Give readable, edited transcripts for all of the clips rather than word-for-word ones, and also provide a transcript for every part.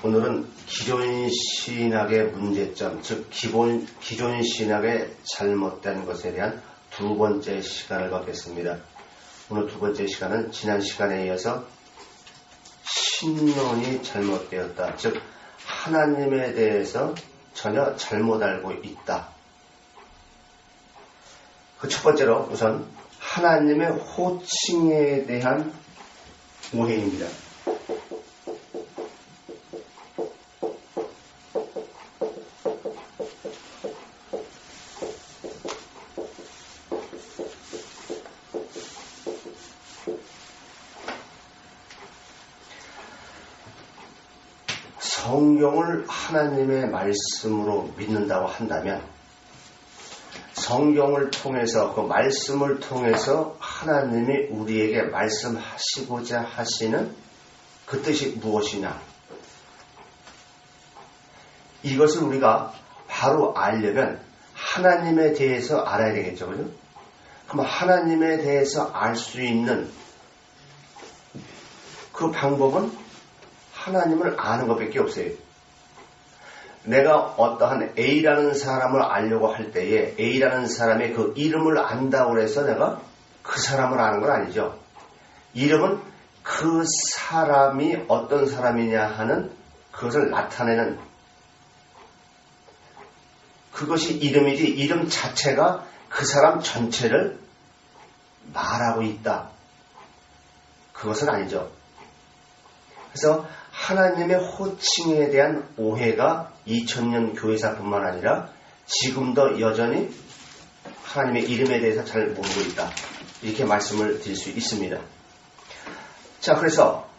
오늘은 기존 신학의 문제점, 즉 기존 신학의 잘못된 것에 대한 두 번째 시간을 갖겠습니다. 오늘 두 번째 시간은 지난 시간에 이어서 신론이 잘못되었다, 즉 하나님에 대해서 전혀 잘못 알고 있다. 그 첫 번째로 우선 하나님의 호칭에 대한 오해입니다. 성경을 하나님의 말씀으로 믿는다고 한다면 성경을 통해서, 그 말씀을 통해서 하나님이 우리에게 말씀하시고자 하시는 그 뜻이 무엇이냐, 이것을 우리가 바로 알려면 하나님에 대해서 알아야 되겠죠, 그죠? 그럼 하나님에 대해서 알 수 있는 그 방법은 하나님을 아는 것밖에 없어요. 내가 어떠한 A라는 사람을 알려고 할 때에 A라는 사람의 그 이름을 안다고 해서 내가 그 사람을 아는 건 아니죠. 이름은 그 사람이 어떤 사람이냐 하는 그것을 나타내는 그것이 이름이지, 이름 자체가 그 사람 전체를 말하고 있다, 그것은 아니죠. 그래서 하나님의 호칭에 대한 오해가 2000년 교회사뿐만 아니라 지금도 여전히 하나님의 이름에 대해서 잘 모르고 있다, 이렇게 말씀을 드릴 수 있습니다. 자, 그래서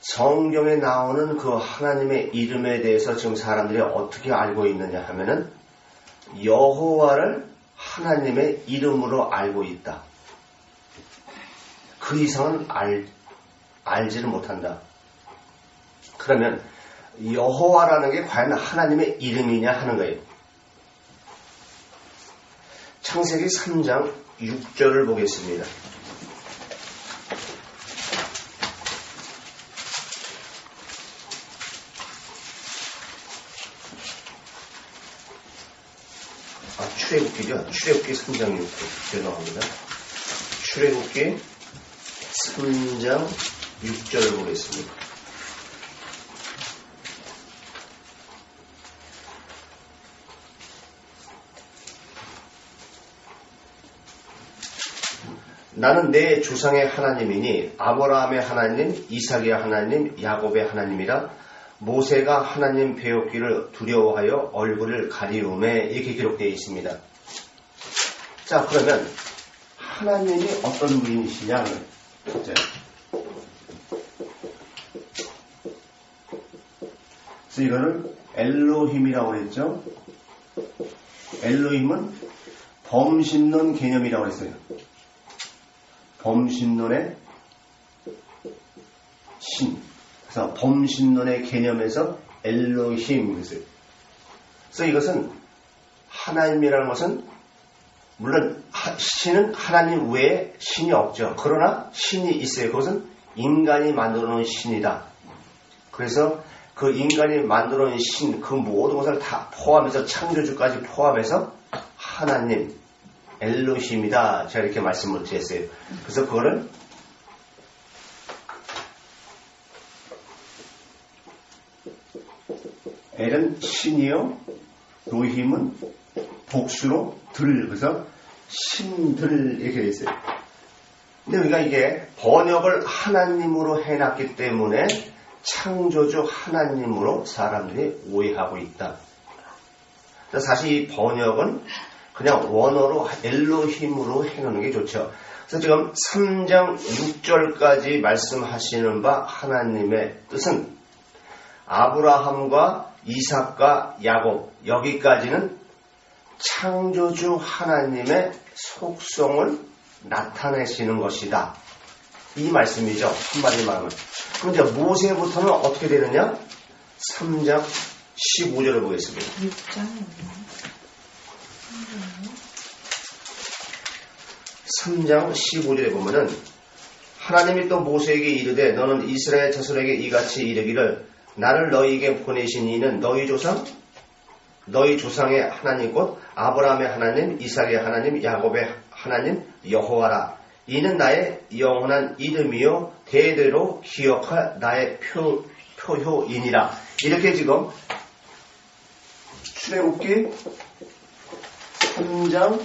성경에 나오는 그 하나님의 이름에 대해서 지금 사람들이 어떻게 알고 있느냐 하면은 여호와를 하나님의 이름으로 알고 있다. 그 이상은 알지를 못한다. 그러면 여호와라는 게 과연 하나님의 이름이냐 하는 거예요. 창세기 3장 6절을 보겠습니다. 출애굽기죠. 출애굽기 3장 6절. 죄송합니다. 출애굽기 3장 6절을 보겠습니다. 나는 내 조상의 하나님이니 아브라함의 하나님, 이삭의 하나님, 야곱의 하나님이라. 모세가 하나님 배웠기를 두려워하여 얼굴을 가리우매, 이렇게 기록되어 있습니다. 자, 그러면 하나님이 어떤 분이시냐? 그래서 이거를 엘로힘이라고 그랬죠. 엘로힘은 범신론 개념이라고 그랬어요. 범신론의 신. 그래서 범신론의 개념에서 엘로힘. 그래서 이것은 하나님이라는 것은, 물론 신은 하나님 외에 신이 없죠. 그러나 신이 있어요. 그것은 인간이 만들어 놓은 신이다. 그래서 그 인간이 만들어 놓은 신, 그 모든 것을 다 포함해서, 창조주까지 포함해서 하나님, 엘로힘이다, 제가 이렇게 말씀을 드렸어요. 그래서 그거를 엘은 신이요, 로힘은 복수로 들, 그래서 신들, 이렇게 되어 있어요. 근데 우리가 이게 번역을 하나님으로 해놨기 때문에 창조주 하나님으로 사람들이 오해하고 있다. 사실 이 번역은 그냥 원어로 엘로힘으로 해놓는 게 좋죠. 그래서 지금 3장 6절까지 말씀하시는 바 하나님의 뜻은 아브라함과 이삭과 야곱, 여기까지는 창조주 하나님의 속성을 나타내시는 것이다. 이 말씀이죠. 한마디로 말하면. 그럼 이제 모세부터는 어떻게 되느냐? 3장 15절을 보겠습니다. 3장 15절에 보면은 하나님이 또 모세에게 이르되 너는 이스라엘 자손에게 이같이 이르기를 나를 너희에게 보내신 이는 너희 조상의 하나님 곧 아브라함의 하나님 이삭의 하나님 야곱의 하나님 여호와라. 이는 나의 영원한 이름이요 대대로 기억할 나의 표효이니라. 이렇게 지금 출애굽기 3장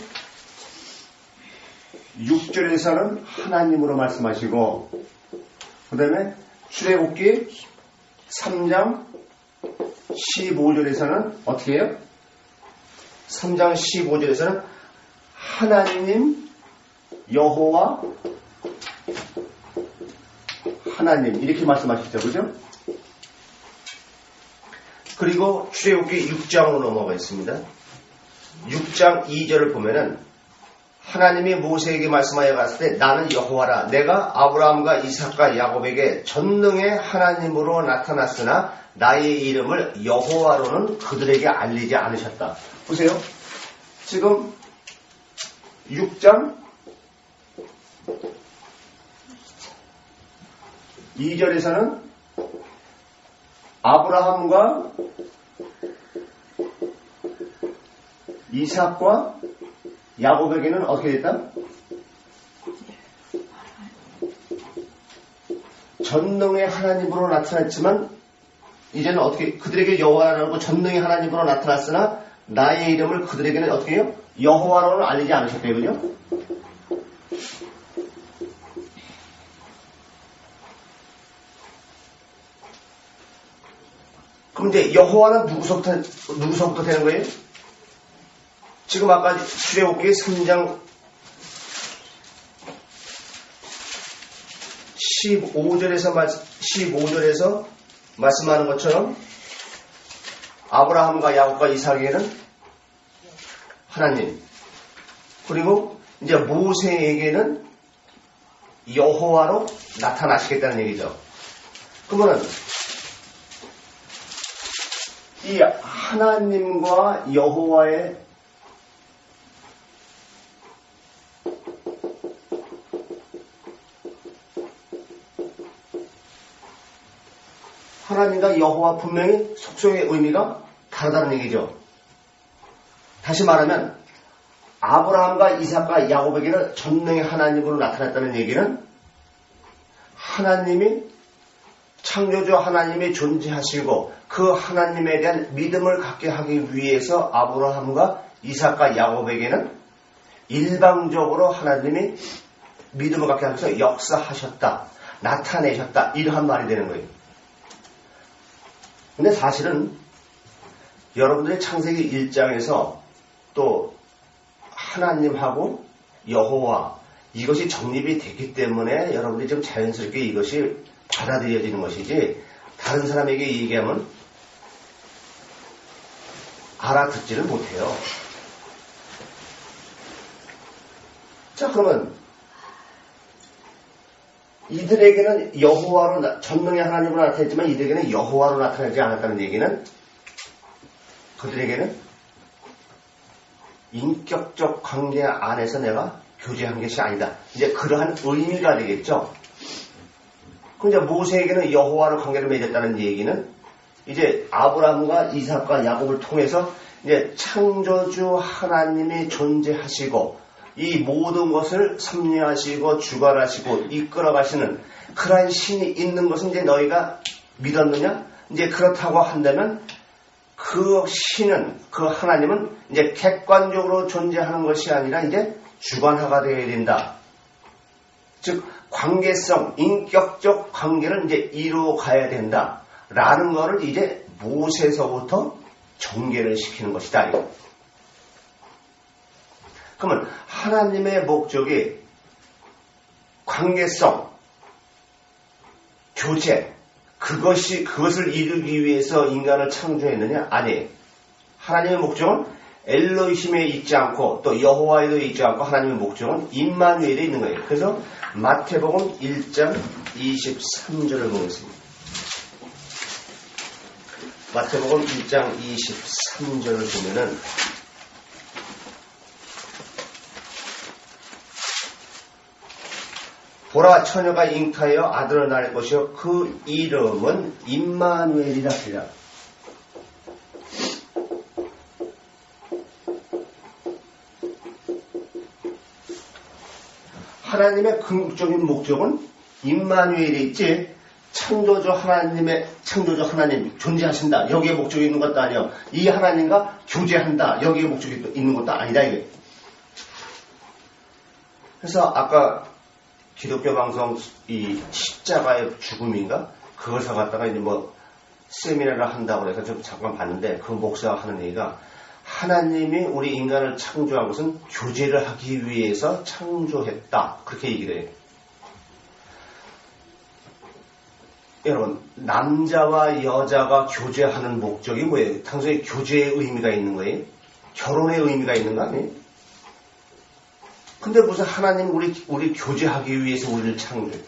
6절에서는 하나님으로 말씀하시고 그 다음에 출애굽기 3장 15절에서는 어떻게 해요? 3장 15절에서는 하나님 여호와 하나님 이렇게 말씀하시죠. 그죠? 그리고 출애굽기 6장으로 넘어가겠습니다. 6장 2절을 보면은 하나님이 모세에게 말씀하여 갔을 때 나는 여호와라. 내가 아브라함과 이삭과 야곱에게 전능의 하나님으로 나타났으나 나의 이름을 여호와로는 그들에게 알리지 않으셨다. 보세요. 지금 6장 2절에서는 아브라함과 이삭과 야곱에게는 어떻게 됐다? 전능의 하나님으로 나타났지만 이제는 어떻게 그들에게 여호와라고 전능의 하나님으로 나타났으나 나의 이름을 그들에게는 어떻게 해요? 여호와로는 알리지 않으셨대요. 그죠? 그럼 이제 여호와는 누구서부터 되는 거예요? 지금 아까 출애굽기 3장 15절에서 말씀하는 것처럼 아브라함과 야곱과 이삭에게는 하나님, 그리고 이제 모세에게는 여호와로 나타나시겠다는 얘기죠. 그러면 이 하나님과 여호와의 하나님과 여호와 분명히 속성의 의미가 다르다는 얘기죠. 다시 말하면 아브라함과 이삭과 야곱에게는 전능의 하나님으로 나타났다는 얘기는 하나님이 창조주 하나님이 존재하시고 그 하나님에 대한 믿음을 갖게 하기 위해서 아브라함과 이삭과 야곱에게는 일방적으로 하나님이 믿음을 갖게 하면서 역사하셨다, 나타내셨다, 이러한 말이 되는 거예요. 근데 사실은 여러분들의 창세기 1장에서 또 하나님하고 여호와 이것이 정립이 됐기 때문에 여러분들이 좀 자연스럽게 이것이 받아들여지는 것이지 다른 사람에게 얘기하면 알아듣지를 못해요. 자, 그러면 이들에게는 여호와로 전능의 하나님으로 나타났지만 이들에게는 여호와로 나타나지 않았다는 얘기는 그들에게는 인격적 관계 안에서 내가 교제한 것이 아니다. 이제 그러한 의미가 되겠죠. 그럼 이제 모세에게는 여호와로 관계를 맺었다는 얘기는 이제 아브라함과 이삭과 야곱을 통해서 이제 창조주 하나님이 존재하시고 이 모든 것을 섭리하시고 주관하시고 이끌어가시는 그러한 신이 있는 것은 이제 너희가 믿었느냐? 이제 그렇다고 한다면 그 신은, 그 하나님은 이제 객관적으로 존재하는 것이 아니라 이제 주관화가 되어야 된다. 즉, 관계성, 인격적 관계를 이제 이루어 가야 된다. 라는 것을 이제 모세서부터 전개를 시키는 것이다. 그러면 하나님의 목적이 관계성, 교제, 그것을 이루기 위해서 인간을 창조했느냐? 아니에요. 하나님의 목적은 엘로힘에 있지 않고 또 여호와에도 있지 않고 하나님의 목적은 임마누엘에 있는 거예요. 그래서 마태복음 1장 23절을 보겠습니다. 마태복음 1장 23절을 보면은 보라 처녀가 잉타하여 아들을 낳을 것이요 그 이름은 임마누엘이라 하리라. 하나님의 궁극적인 목적은 임마누엘이 있지 창조주 하나님 존재하신다 여기에 목적이 있는 것도 아니요 이 하나님과 교제한다 여기에 목적이 있는 것도 아니다 이게. 그래서 아까 기독교 방송 이 십자가의 죽음인가 그것을 갖다가 이제 뭐 세미나를 한다고 해서 좀 잠깐 봤는데 그 목사가 하는 얘기가 하나님이 우리 인간을 창조한 것은 교제를 하기 위해서 창조했다 그렇게 얘기를 해요. 여러분 남자와 여자가 교제하는 목적이 뭐예요? 당연히 교제의 의미가 있는 거예요? 결혼의 의미가 있는 거 아니에요? 근데 무슨 하나님 우리 교제하기 위해서 우리를 창조해?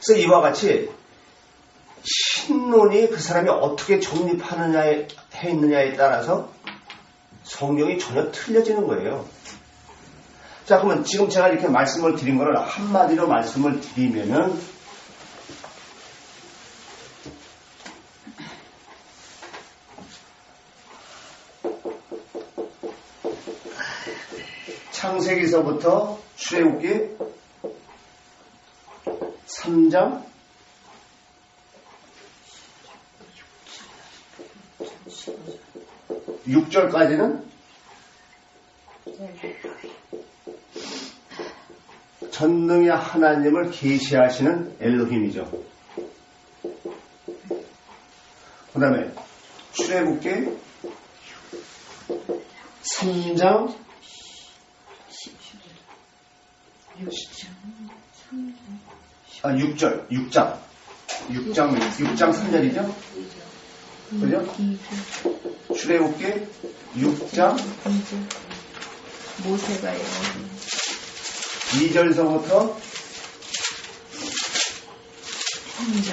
그래서 이와 같이 신론이 그 사람이 어떻게 정립하느냐에 있느냐에 따라서 성경이 전혀 틀려지는 거예요. 자, 그러면 지금 제가 이렇게 말씀을 드린 거를 한마디로 말씀을 드리면은 창세기서부터 출애굽기 3장 6절까지는 전능의 하나님을 계시하시는 엘로힘이죠. 그 다음에 출애굽기 3장 6장 3절이죠? 그죠? 출애굽기 6장 모세가요. 2절서부터 3장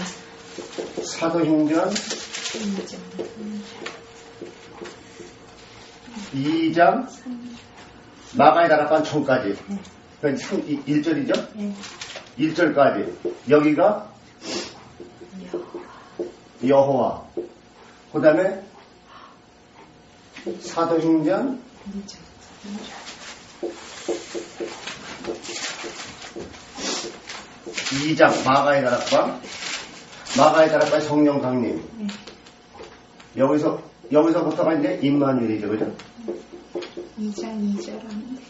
사도행전 2장 마가의 다락방 총까지 1절이죠? 1절까지 여기가 여호와 그 다음에 사도행전 2장 마가의 다락방 성령 강림 여기서부터가 이제 임마누엘이죠. 그죠? 2장 2절 하는데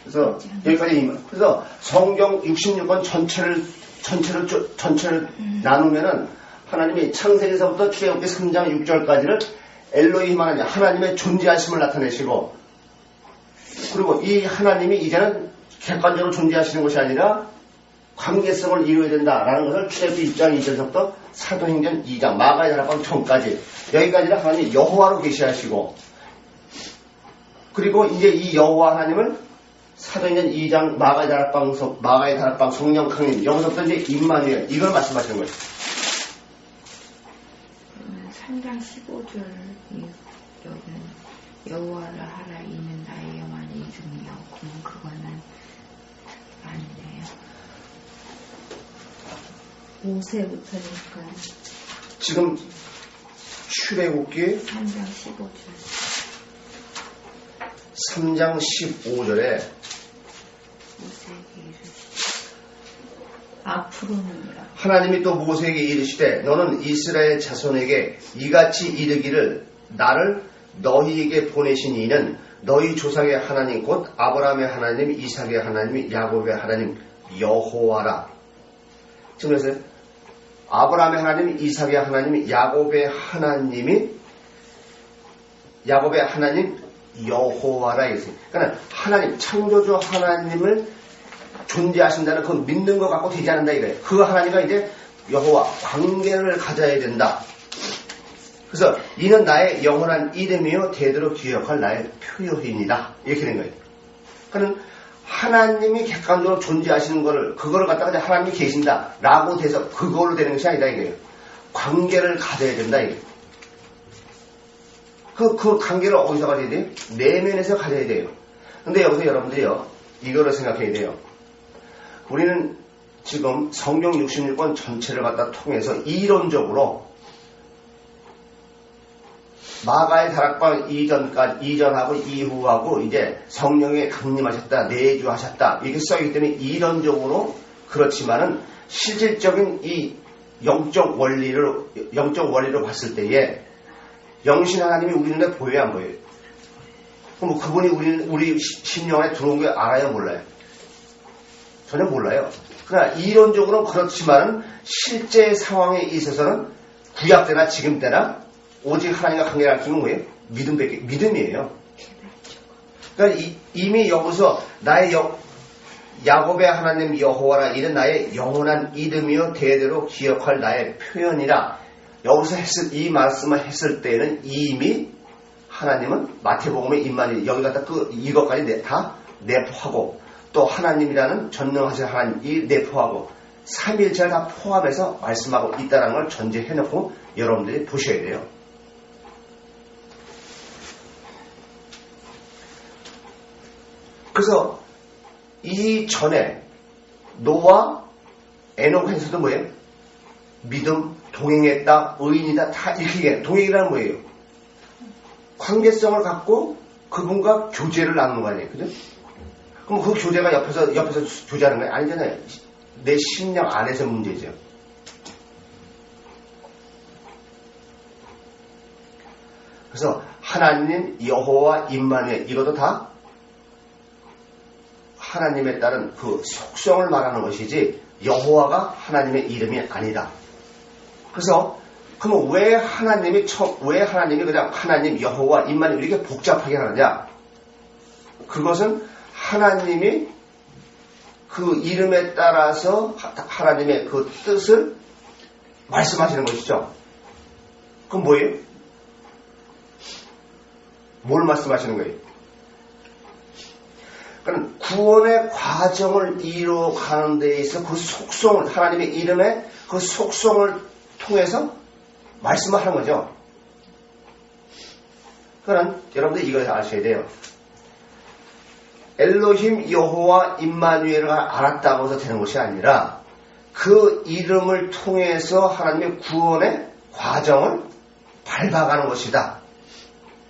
그래서 여기까지 그래서 성경 66권 전체를 나누면은 하나님이 창세기서부터 출애굽기 3장 6절까지를 엘로힘 하나님의 존재하심을 나타내시고 그리고 이 하나님이 이제는 객관적으로 존재하시는 것이 아니라 관계성을 이루어야 된다라는 것을 출애굽기 1장 2절부터 사도행전 2장 마가의 다락방 총까지 여기까지는 하나님이 여호와로 계시하시고 그리고 이제 이 여호와 하나님을 사도행전 2장 마가의 다락방 성령 강림 여기서부터 이제 임마누엘 이걸 말씀하시는 거예요. 그러면 3장 15절 여기는 여호와를 하라 이는 나의 영원한 이름이요. 그럼 그거는 아니네요. 5세부터니까 지금 출애굽기 3장 15절 3장 15절에 앞으로는이라 하나님이 또 모세에게 이르시되 너는 이스라엘 자손에게 이같이 이르기를 나를 너희에게 보내신 이는 너희 조상의 하나님 곧 아브라함의 하나님 이삭의 하나님 야곱의 하나님 여호와라. 지금 그래서 아브라함의 하나님 이삭의 하나님 야곱의 하나님 여호와라 했어요. 그러니까 하나님 창조주 하나님을 존재하신다는 그 믿는 것 갖고 되지 않는다 이거예요. 그 하나님과 이제 여호와 관계를 가져야 된다. 그래서 이는 나의 영원한 이름이요 대대로 기억할 나의 표효인이다. 이렇게 된 거예요. 그러니까 하나님이 객관적으로 존재하시는 거를 그거를 갖다가 하나님이 계신다라고 돼서 그걸로 되는 것이 아니다 이거예요. 관계를 가져야 된다 이거예요. 그 관계를 어디서 가져야 돼요? 내면에서 가져야 돼요. 근데 여기서 여러분들이요 이거를 생각해야 돼요. 우리는 지금 성경 66권 전체를 갖다 통해서 이론적으로 마가의 다락방 이전하고 이후하고 이제 성령에 강림하셨다, 내주하셨다 이렇게 써있기 때문에 이론적으로 그렇지만은 실질적인 이 영적 원리로 봤을 때에 영신 하나님이 우리 눈에 보여야 안 보여요? 그럼 그분이 우리 심령 안에 들어온 게 알아요, 몰라요? 전혀 몰라요. 그러나 이론적으로는 그렇지만 실제 상황에 있어서는 구약 때나 지금 때나 오직 하나님과 관계를 할 수 있는 뭐예요? 믿음이에요. 그러니까 이미 여기서 나의 야곱의 하나님 여호와라 이는 나의 영원한 이름이요 대대로 기억할 나의 표현이라. 여기서 이 말씀을 했을 때는 이미 하나님은 마태복음의 임마누엘 여기 갖다 이것까지 다 내포하고 또 하나님이라는 전능하신 하나님 이 내포하고 삼위일체를 다 포함해서 말씀하고 있다는 걸 전제해놓고 여러분들이 보셔야 돼요. 그래서 이 전에 노아 에녹에서도 뭐예요? 믿음, 동행했다, 의인이다 다 이렇게 얘기해요. 동행이란 뭐예요? 관계성을 갖고 그분과 교제를 나누는 거 아니에요. 그죠? 그럼 그 교제가 옆에서 교제하는 거예요? 아니잖아요. 내 심령 안에서 문제죠. 그래서 하나님, 여호와, 임마누엘 이것도 다 하나님에 따른 그 속성을 말하는 것이지 여호와가 하나님의 이름이 아니다. 그래서 그러면 왜 하나님이 그냥 하나님, 여호와, 임마누엘 이렇게 복잡하게 하느냐? 그것은 하나님이 그 이름에 따라서 하나님의 그 뜻을 말씀하시는 것이죠. 그럼 뭐예요? 뭘 말씀하시는 거예요? 그러니까 구원의 과정을 이루어가는 데 있어 그 속성을 하나님의 이름의 그 속성을 통해서 말씀을 하는 거죠. 그러나 여러분들 이걸 아셔야 돼요. 엘로힘 여호와 임마누엘을 알았다고 해서 되는 것이 아니라 그 이름을 통해서 하나님의 구원의 과정을 밟아가는 것이다.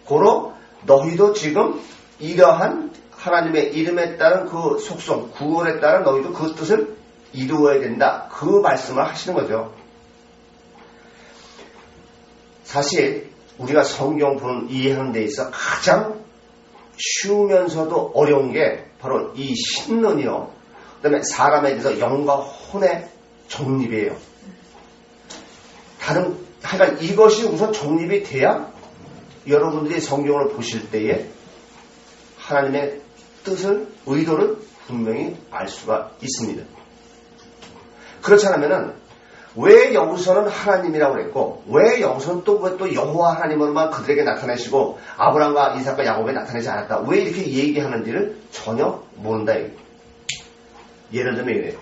고로 너희도 지금 이러한 하나님의 이름에 따른 그 속성, 구원에 따른 너희도 그 뜻을 이루어야 된다. 그 말씀을 하시는 거죠. 사실 우리가 성경 이해하는 데 있어 가장 쉬우면서도 어려운 게 바로 이 신론이요. 그 다음에 사람에 대해서 영과 혼의 정립이에요. 하여간 이것이 우선 정립이 돼야 여러분들이 성경을 보실 때에 하나님의 뜻을, 의도를 분명히 알 수가 있습니다. 그렇지 않으면은 왜 여기서는 하나님이라고 그랬고 왜 여기서는 또 여호와 하나님으로만 그들에게 나타내시고 아브라함과 이삭과 야곱에 나타내지 않았다. 왜 이렇게 얘기하는지를 전혀 모른다. 예를 들면 이래요.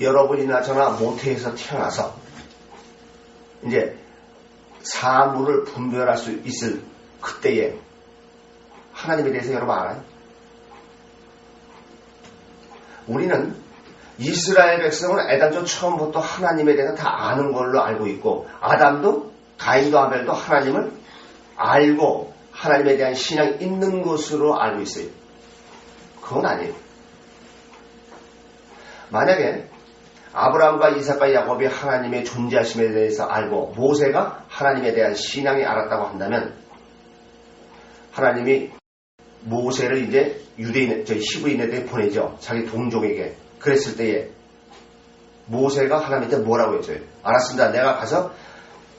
여러분이나 저나 모태에서 태어나서 이제 사물을 분별할 수 있을 그때에 하나님에 대해서 여러분 알아요? 우리는 이스라엘 백성은 애당초 처음부터 하나님에 대해서 다 아는 걸로 알고 있고 아담도 가인도 아벨도 하나님을 알고 하나님에 대한 신앙이 있는 것으로 알고 있어요. 그건 아니에요. 만약에 아브라함과 이삭과 야곱이 하나님의 존재하심에 대해서 알고 모세가 하나님에 대한 신앙이 알았다고 한다면 하나님이 모세를 이제 히브리인에게 보내죠. 자기 동족에게. 그랬을 때에 모세가 하나님한테 뭐라고 했어요? 알았습니다. 내가 가서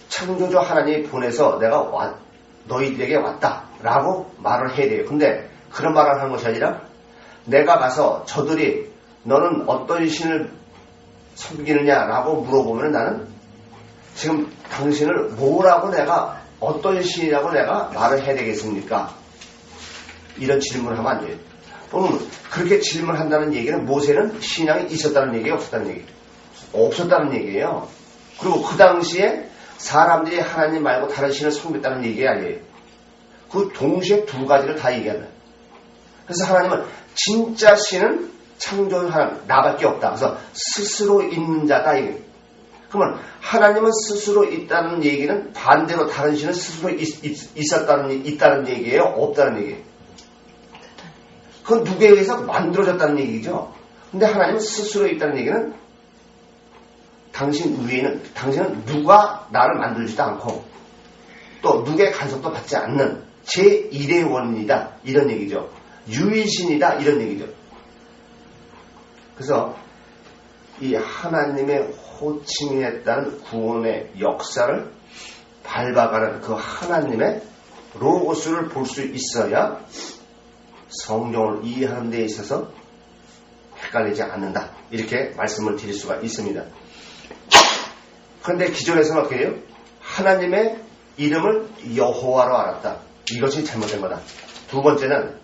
창조주 하나님이 보내서 내가 너희들에게 왔다라고 말을 해야 돼요. 근데 그런 말을 하는 것이 아니라 내가 가서 저들이 너는 어떤 신을 섬기느냐라고 물어보면 나는 지금 당신을 뭐라고 내가 어떤 신이라고 내가 말을 해야 되겠습니까? 이런 질문을 하면 안 돼요. 그러면 그렇게 질문한다는 얘기는 모세는 신앙이 있었다는 얘기예요? 없었다는 얘기예요? 없었다는 얘기예요. 그리고 그 당시에 사람들이 하나님 말고 다른 신을 섬겼다는 얘기 아니에요. 그 동시에 두 가지를 다 얘기하는. 그래서 하나님은 진짜 신은 창조한 하나님, 나밖에 없다. 그래서 스스로 있는 자다. 이게. 그러면 하나님은 스스로 있다는 얘기는 반대로 다른 신은 스스로 있다는 얘기예요? 없다는 얘기예요? 그건 누구에 의해서 만들어졌다는 얘기죠. 근데 하나님은 스스로 있다는 얘기는 당신은 누가 나를 만들지도 않고 또 누구의 간섭도 받지 않는 제1의 원인이다. 이런 얘기죠. 유일신이다. 이런 얘기죠. 그래서 이 하나님의 호칭에 따른 구원의 역사를 밟아가는 그 하나님의 로고스를 볼 수 있어야 성경을 이해하는 데 있어서 헷갈리지 않는다. 이렇게 말씀을 드릴 수가 있습니다. 그런데 기존에서는 어떻게 해요? 하나님의 이름을 여호와로 알았다. 이것이 잘못된 거다. 두 번째는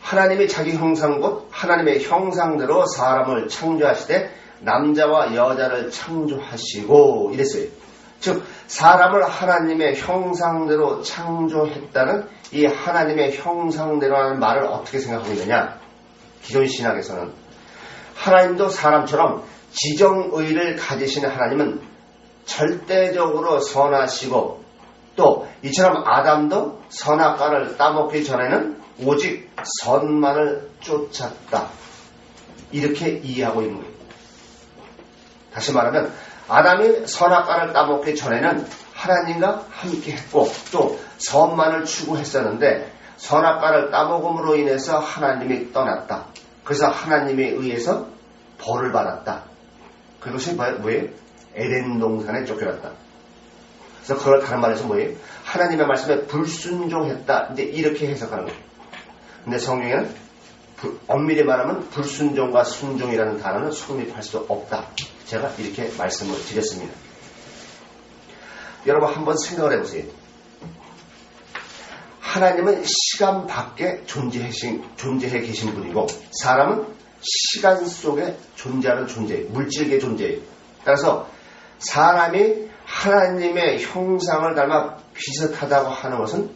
하나님이 자기 형상 곧 하나님의 형상대로 사람을 창조하시되 남자와 여자를 창조하시고 이랬어요. 즉 사람을 하나님의 형상대로 창조했다는 이 하나님의 형상대로라는 말을 어떻게 생각하고 있느냐. 기존 신학에서는 하나님도 사람처럼 지정의를 가지시는 하나님은 절대적으로 선하시고 또 이처럼 아담도 선악과를 따먹기 전에는 오직 선만을 쫓았다. 이렇게 이해하고 있는 거예요. 다시 말하면 아담이 선악과를 따먹기 전에는 하나님과 함께 했고 또 선만을 추구했었는데 선악과를 따먹음으로 인해서 하나님이 떠났다. 그래서 하나님에 의해서 벌을 받았다. 그것이 뭐예요? 에덴 동산에 쫓겨났다. 그래서 그걸 다른 말에서 뭐예요? 하나님의 말씀에 불순종했다. 이제 이렇게 해석하는 거예요. 근데 성경에는 엄밀히 말하면 불순종과 순종이라는 단어는 성립할 수 없다. 제가 이렇게 말씀을 드렸습니다. 여러분 한번 생각을 해보세요. 하나님은 시간 밖에 존재해 계신 분이고 사람은 시간 속에 존재하는 존재예요. 물질계 존재예요. 따라서 사람이 하나님의 형상을 닮아 비슷하다고 하는 것은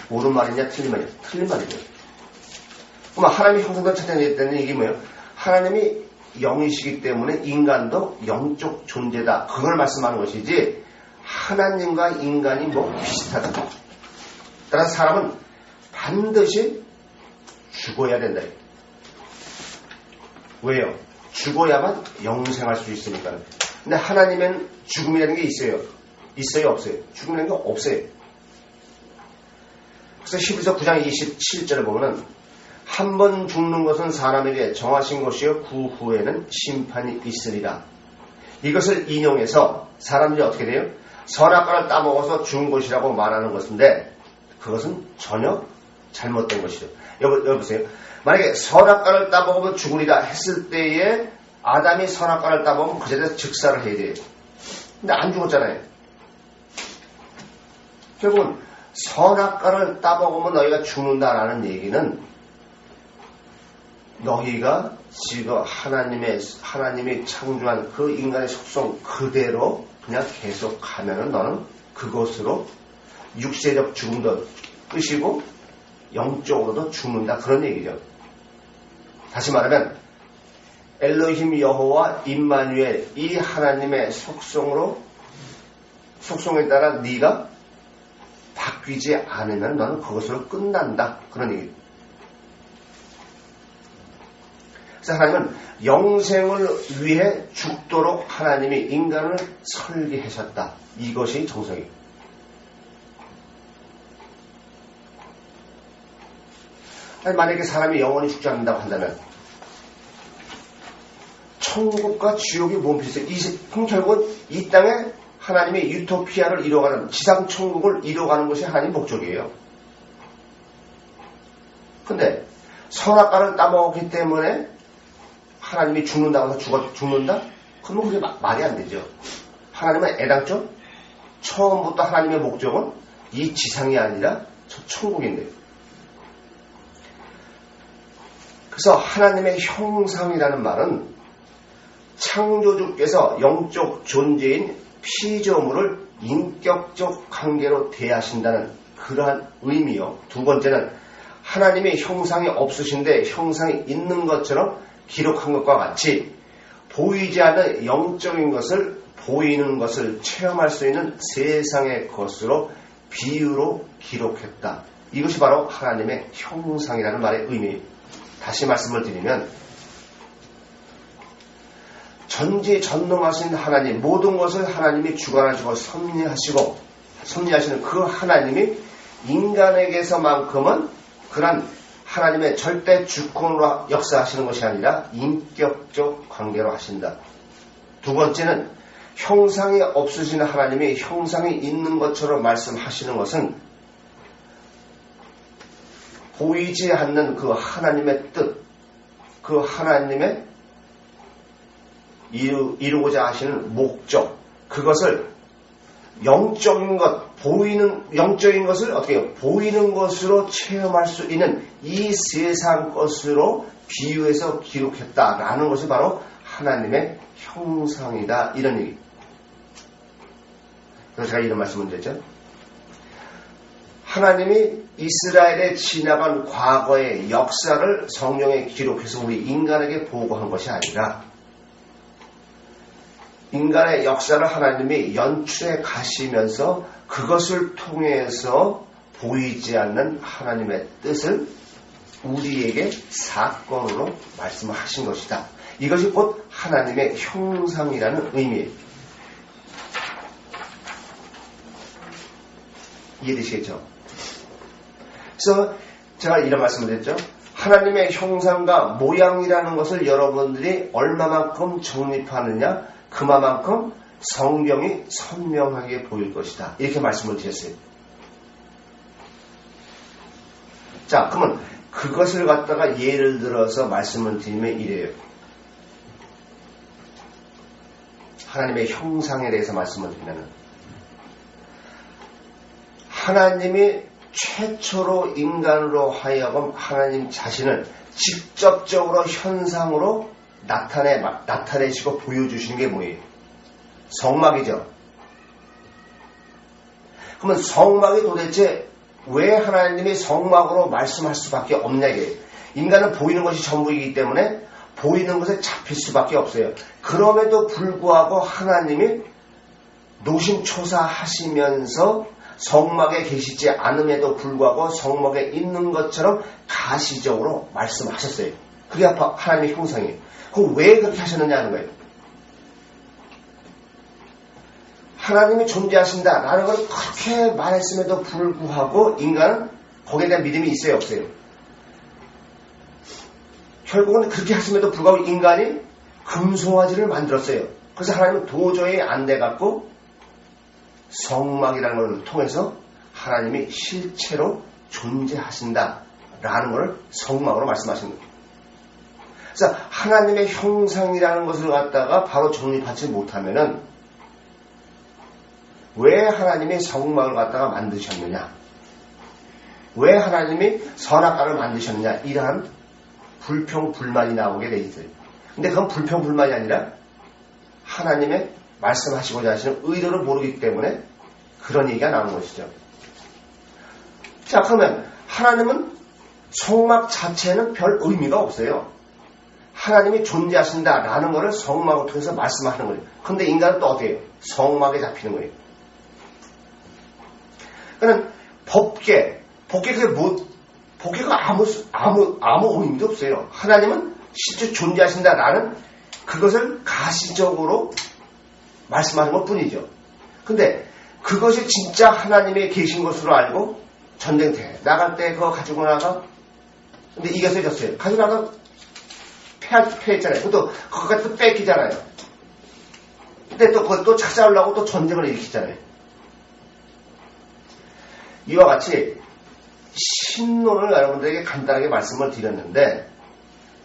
옳은 말이냐 틀린 말이냐? 틀린 말이죠. 그럼 하나님의 형상을 찾아내는 얘기 뭐예요? 하나님이 영이시기 때문에 인간도 영적 존재다. 그걸 말씀하는 것이지 하나님과 인간이 뭐 비슷하다. 따라서 사람은 반드시 죽어야 된다. 왜요? 죽어야만 영생할 수 있으니까. 근데 하나님은 죽음이라는 게 있어요? 있어요? 없어요? 죽음이라는 게 없어요. 그래서 히브리서 9장 27절을 보면은 한 번 죽는 것은 사람에게 정하신 것이요 그 후에는 심판이 있으리라. 이것을 인용해서 사람들이 어떻게 돼요? 선악과를 따먹어서 죽은 것이라고 말하는 것인데 그것은 전혀 잘못된 것이죠. 여보세요. 만약에 선악과를 따먹으면 죽으리라 했을 때에 아담이 선악과를 따먹으면 그 자리에서 즉사를 해야 돼요. 근데 안 죽었잖아요. 결국은 선악과를 따먹으면 너희가 죽는다라는 얘기는 너희가 지금 하나님이 창조한 그 인간의 속성 그대로 그냥 계속 가면은 너는 그것으로 육체적 죽음도 끝이고 영적으로도 죽는다. 그런 얘기죠. 다시 말하면 엘로힘 여호와 임마누엘 이 하나님의 속성에 따라 네가 바뀌지 않으면 너는 그것으로 끝난다. 그런 얘기죠. 그래서 하나님은 영생을 위해 죽도록 하나님이 인간을 설계하셨다. 이것이 정석이에요. 만약에 사람이 영원히 죽지 않는다고 한다면 천국과 지옥이 뭔 비슷해요? 결국은 이 땅에 하나님의 유토피아를 이뤄가는 지상천국을 이뤄가는 것이 하나님 목적이에요. 근데 선악과를 따먹었기 때문에 하나님이 죽는다고 해서 죽는다? 그러면 그게 말이 안 되죠. 하나님은 애당초 처음부터 하나님의 목적은 이 지상이 아니라 저 천국인데. 그래서 하나님의 형상이라는 말은 창조주께서 영적 존재인 피조물을 인격적 관계로 대하신다는 그러한 의미요. 두 번째는 하나님의 형상이 없으신데 형상이 있는 것처럼 기록한 것과 같이 보이지 않는 영적인 것을 보이는 것을 체험할 수 있는 세상의 것으로 비유로 기록했다. 이것이 바로 하나님의 형상이라는 말의 의미. 다시 말씀을 드리면 전지전능하신 하나님, 모든 것을 하나님이 주관하시고 섭리하시는 그 하나님이 인간에게서만큼은 그런 하나님의 절대 주권으로 역사하시는 것이 아니라 인격적 관계로 하신다. 두 번째는 형상이 없으신 하나님이 형상이 있는 것처럼 말씀하시는 것은 보이지 않는 그 하나님의 뜻, 그 하나님의 이루고자 하시는 목적, 그것을 영적인 것을 어떻게 해요? 보이는 것으로 체험할 수 있는 이 세상 것으로 비유해서 기록했다라는 것이 바로 하나님의 형상이다. 이런 얘기. 그래서 제가 이런 말씀을 드렸죠. 하나님이 이스라엘에 지나간 과거의 역사를 성경에 기록해서 우리 인간에게 보고한 것이 아니라 인간의 역사를 하나님이 연출해 가시면서 그것을 통해서 보이지 않는 하나님의 뜻을 우리에게 사건으로 말씀하신 것이다. 이것이 곧 하나님의 형상이라는 의미예요. 이해되시겠죠? 그래서 제가 이런 말씀을 드렸죠. 하나님의 형상과 모양이라는 것을 여러분들이 얼마만큼 정립하느냐, 그만큼 성경이 선명하게 보일 것이다. 이렇게 말씀을 드렸어요. 자, 그러면 그것을 갖다가 예를 들어서 말씀을 드리면 이래요. 하나님의 형상에 대해서 말씀을 드리면 하나님이 최초로 인간으로 하여금 하나님 자신을 직접적으로 현상으로 나타내시고 보여주시는 게 뭐예요? 성막이죠. 그러면 성막이 도대체 왜 하나님이 성막으로 말씀할 수밖에 없냐 이게. 인간은 보이는 것이 전부이기 때문에 보이는 것에 잡힐 수밖에 없어요. 그럼에도 불구하고 하나님이 노심초사하시면서 성막에 계시지 않음에도 불구하고 성막에 있는 것처럼 가시적으로 말씀하셨어요. 그게 하나님의 형상이에요. 그럼 왜 그렇게 하셨느냐 하는 거예요. 하나님이 존재하신다라는 걸 그렇게 말했음에도 불구하고 인간은 거기에 대한 믿음이 있어요, 없어요? 결국은 그렇게 했음에도 불구하고 인간이 금송아지를 만들었어요. 그래서 하나님은 도저히 안 돼갖고 성막이라는 걸 통해서 하나님이 실체로 존재하신다라는 걸 성막으로 말씀하신 거예요. 그래서 하나님의 형상이라는 것을 갖다가 바로 정립하지 못하면은 왜 하나님이 성막을 갖다가 만드셨느냐? 왜 하나님이 선악과를 만드셨느냐? 이러한 불평불만이 나오게 돼 있어요. 근데 그건 불평불만이 아니라 하나님의 말씀하시고자 하시는 의도를 모르기 때문에 그런 얘기가 나오는 것이죠. 자, 그러면 하나님은 성막 자체는 별 의미가 없어요. 하나님이 존재하신다라는 것을 성막을 통해서 말씀하는 거예요. 그런데 인간은 또 어때요? 성막에 잡히는 거예요. 그러니까 법계가 아무 의미도 없어요. 하나님은 실제 존재하신다라는 그것을 가시적으로 말씀하는 것 뿐이죠. 근데 그것이 진짜 하나님의 계신 것으로 알고 전쟁터에 나갈 때 그거 가지고 나가 근데 이겨서 졌어요. 가지고 나가 패했잖아요. 그것도 그거까지 또 뺏기잖아요. 근데 또 그것도 찾아오려고 또 전쟁을 일으키잖아요. 이와 같이 신론을 여러분들에게 간단하게 말씀을 드렸는데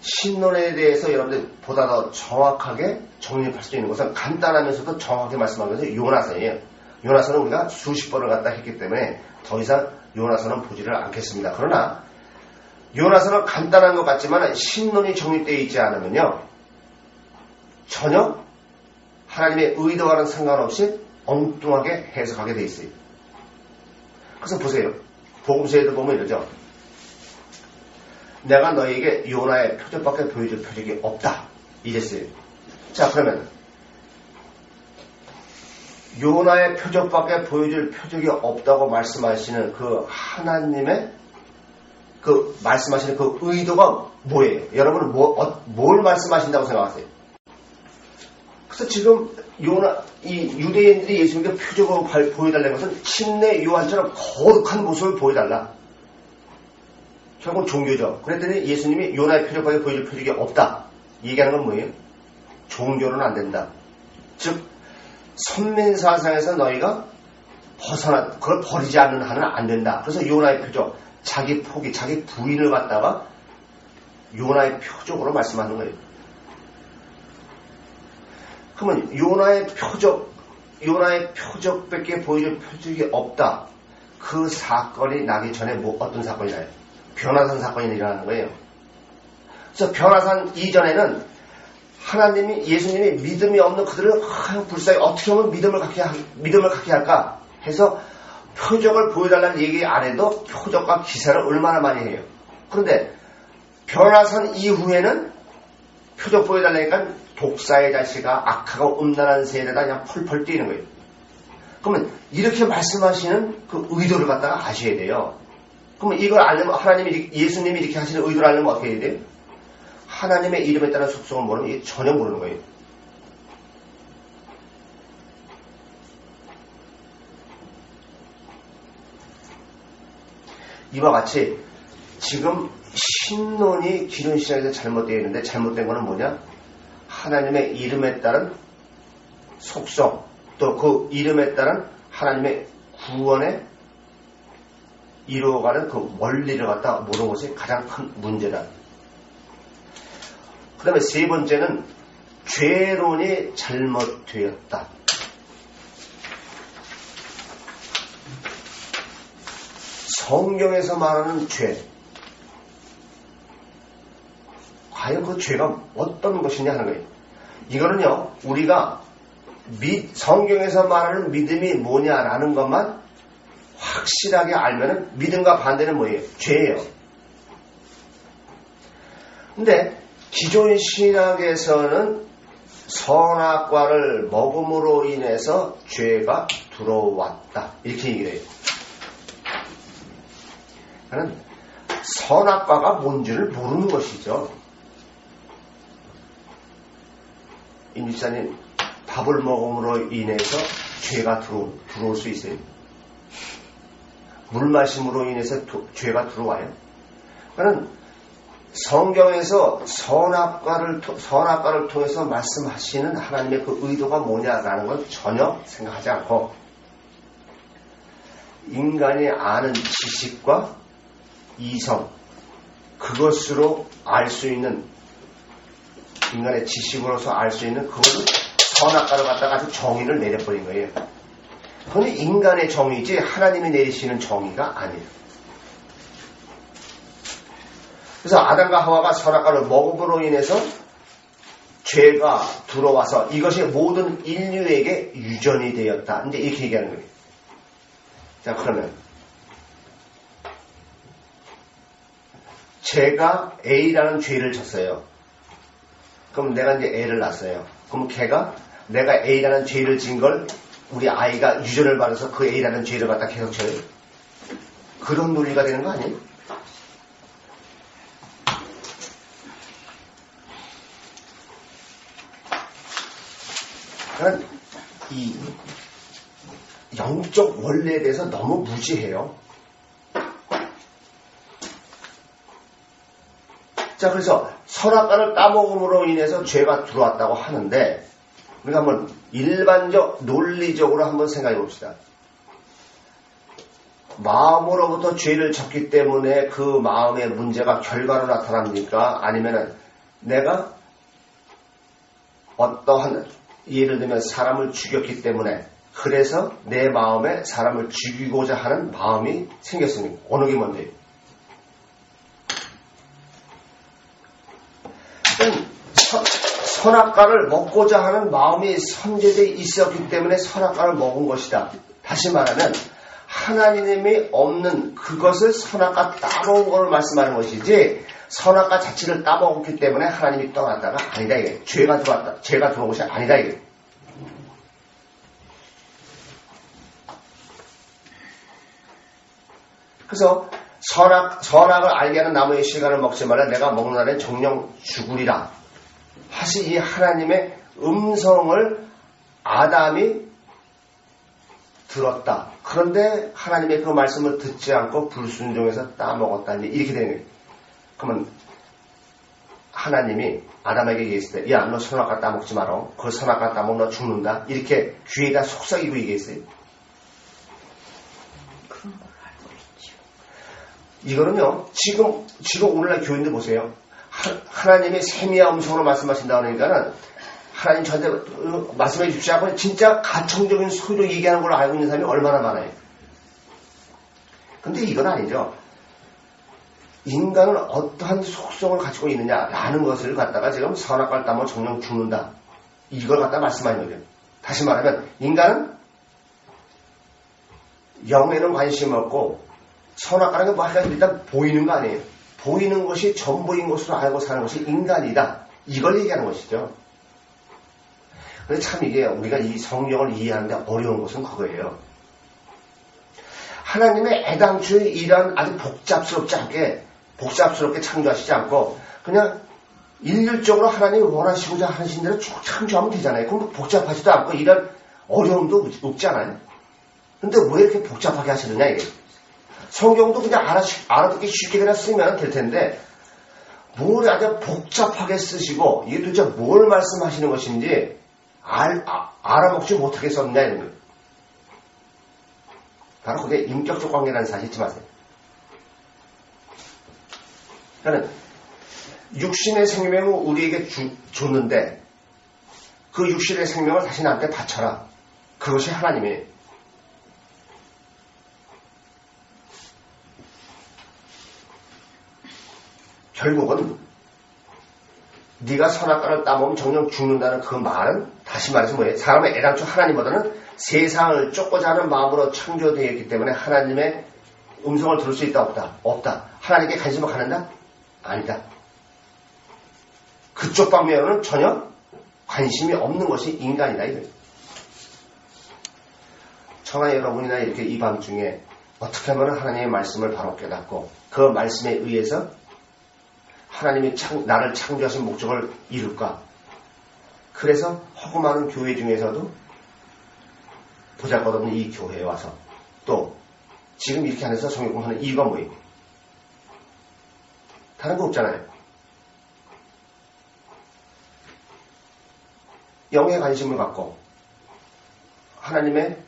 신론에 대해서 여러분들 보다 더 정확하게 정립할 수 있는 것은 간단하면서도 정확하게 말씀하는 것은 요나서예요. 요나서는 우리가 수십 번을 갖다 했기 때문에 더 이상 요나서는 보지를 않겠습니다. 그러나 요나서는 간단한 것 같지만 신론이 정립되어 있지 않으면요, 전혀 하나님의 의도와는 상관없이 엉뚱하게 해석하게 돼 있어요. 그래서 보세요. 복음서에도 보면 이러죠. 내가 너에게 요나의 표적밖에 보여줄 표적이 없다. 이랬어요. 자, 그러면 요나의 표적밖에 보여줄 표적이 없다고 말씀하시는 그 하나님의 그 말씀하시는 그 의도가 뭐예요? 여러분은 뭘 말씀하신다고 생각하세요? 그래서 지금 이 유대인들이 예수님께 표적으로 보여달라는 것은 침례 요한처럼 거룩한 모습을 보여달라. 결국 종교죠. 그랬더니 예수님이 요나의 표적밖에 보여줄 표적이 없다. 얘기하는 건 뭐예요? 종교는 안 된다. 즉 선민사상에서 너희가 그걸 버리지 않는 한은 안 된다. 그래서 요나의 표적, 자기 포기, 자기 부인을 갖다가 요나의 표적으로 말씀하는 거예요. 그러면 요나의 표적밖에 보여줄 표적이 없다. 그 사건이 나기 전에 어떤 사건이 나요? 변화산 사건이 일어나는 거예요. 그래서 변화산 이전에는 예수님이 믿음이 없는 그들을 불쌍히 어떻게 하면 믿음을 갖게 할까 해서 표적을 보여달라는 얘기 안 해도 표적과 기사를 얼마나 많이 해요. 그런데 변화산 이후에는 표적 보여달라니까 독사의 자식아, 악하고 음란한 세대다 그냥 펄펄 뛰는 거예요. 그러면 이렇게 말씀하시는 그 의도를 갖다가 아셔야 돼요. 그러면 이걸 알려면 예수님이 이렇게 하시는 의도를 알려면 어떻게 해야 돼요? 하나님의 이름에 따른 속성을 모르면 전혀 모르는 거예요. 이와 같이 지금 신론이 기존 신학에서 잘못되어 있는데 잘못된 거는 뭐냐? 하나님의 이름에 따른 속성, 또 그 이름에 따른 하나님의 구원에 이루어가는 그 원리를 갖다 모르는 것이 가장 큰 문제다. 그 다음에 세 번째는 죄론이 잘못되었다. 성경에서 말하는 죄, 과연 그 죄가 어떤 것이냐 하는 거예요. 이거는요, 우리가 성경에서 말하는 믿음이 뭐냐라는 것만 확실하게 알면은 믿음과 반대는 뭐예요? 죄예요. 근데 기존 신학에서는 선악과를 먹음으로 인해서 죄가 들어왔다. 이렇게 얘기를 해요. 그러니까 선악과가 뭔지를 모르는 것이죠. 임 집사님, 밥을 먹음으로 인해서 죄가 들어올 수 있어요? 물 마심으로 인해서 죄가 들어와요? 그러니까 성경에서 선악과를 통해서 말씀하시는 하나님의 그 의도가 뭐냐라는 걸 전혀 생각하지 않고 인간이 아는 지식과 이성, 그것으로 알 수 있는, 인간의 지식으로서 알 수 있는 그것을 선악과를 갖다가 아주 정의를 내려버린 거예요. 그건 인간의 정의지 하나님이 내리시는 정의가 아니에요. 그래서 아담과 하와가 선악과를 먹음으로 인해서 죄가 들어와서 이것이 모든 인류에게 유전이 되었다. 이제 이렇게 얘기하는 거예요. 자, 그러면 제가 A라는 죄를 졌어요. 그럼 내가 이제 애를 낳았어요. 그럼 걔가 내가 A라는 죄를 진 걸 우리 아이가 유전을 받아서 그 A라는 죄를 갖다 계속 져요. 그런 논리가 되는 거 아니에요? 그러니까 이 영적 원리에 대해서 너무 무지해요. 자, 그래서 선악과를 따먹음으로 인해서 죄가 들어왔다고 하는데 우리가 한번 일반적 논리적으로 한번 생각해 봅시다. 마음으로부터 죄를 졌기 때문에 그 마음의 문제가 결과로 나타납니까? 아니면은 내가 어떠한 예를 들면 사람을 죽였기 때문에 그래서 내 마음에 사람을 죽이고자 하는 마음이 생겼습니다. 어느 게 뭔데요? 선악과를 먹고자 하는 마음이 선제되어 있었기 때문에 선악과를 먹은 것이다. 다시 말하면 하나님이 없는 그것을 선악과 따먹은 걸 말씀하는 것이지 선악과 자체를 따먹었기 때문에 하나님이 떠났다가 아니다 이게. 죄가 들어온 것이 아니다 이게. 그래서 선악을 알게 하는 나무의 실과를 먹지 말라 내가 먹는 날에 정령 죽으리라. 사실 이 하나님의 음성을 아담이 들었다. 그런데 하나님의 그 말씀을 듣지 않고 불순종해서 따먹었다. 이렇게 되는 거예요. 그러면 하나님이 아담에게 얘기했을 때 야, 너 선악과 따먹지 마라. 그 선악과 따먹으면 너 죽는다. 이렇게 귀에다 속삭이고 얘기했어요. 그런 걸 알고 있죠. 이거는요. 지금 오늘날 교인들 보세요. 하나님의 세미한 음성으로 말씀하신다 그러니까는 하나님 저한테 말씀해 주십시오 하고 진짜 가청적인 소리로 얘기하는 걸로 알고 있는 사람이 얼마나 많아요. 근데 이건 아니죠. 인간은 어떠한 속성을 가지고 있느냐라는 것을 갖다가 지금 선악과를 따면 정령 죽는다. 이걸 갖다 말씀하는 거예요. 다시 말하면 인간은 영에는 관심이 없고 선악과라는 게 뭐 하여간 일단 보이는 거 아니에요. 보이는 것이 전부인 것으로 알고 사는 것이 인간이다. 이걸 얘기하는 것이죠. 근데 참 이게 우리가 이 성경을 이해하는데 어려운 것은 그거예요. 하나님의 애당초에 이런 아주 복잡스럽게 창조하시지 않고 그냥 일률적으로 하나님이 원하시고자 하신 대로 쭉 창조하면 되잖아요. 그럼 복잡하지도 않고 이런 어려움도 없잖아요. 근데 왜 이렇게 복잡하게 하시느냐 이게. 성경도 그냥 알아듣기 쉽게 그냥 쓰면 될 텐데 뭘 아주 복잡하게 쓰시고 이게 도대체 뭘 말씀하시는 것인지 알아먹지 못하게 썼냐 이런 거예요. 바로 그게 인격적 관계라는 사실 잊지 마세요. 그러니까 육신의 생명을 우리에게 줬는데 그 육신의 생명을 다시 나한테 바쳐라. 그것이 하나님이에요. 결국은 네가 선악과를 따먹으면 정녕 죽는다는 그 말은 다시 말해서 뭐예요? 사람의 애당초 하나님보다는 세상을 쫓고자 하는 마음으로 창조되어 있기 때문에 하나님의 음성을 들을 수 있다 없다? 없다. 하나님께 관심을 갖는다? 아니다. 그쪽 방면으로는 전혀 관심이 없는 것이 인간이다 이거예요. 저나 여러분이나 이렇게 이 밤중에 어떻게 하면 하나님의 말씀을 바로 깨닫고 그 말씀에 의해서 하나님이 나를 창조하신 목적을 이룰까? 그래서 허구많은 교회 중에서도 보잘것없는 이 교회에 와서 또 지금 이렇게 하면서 성경 공부하는 이유가 뭐예요? 다른 거 없잖아요. 영의 관심을 갖고 하나님의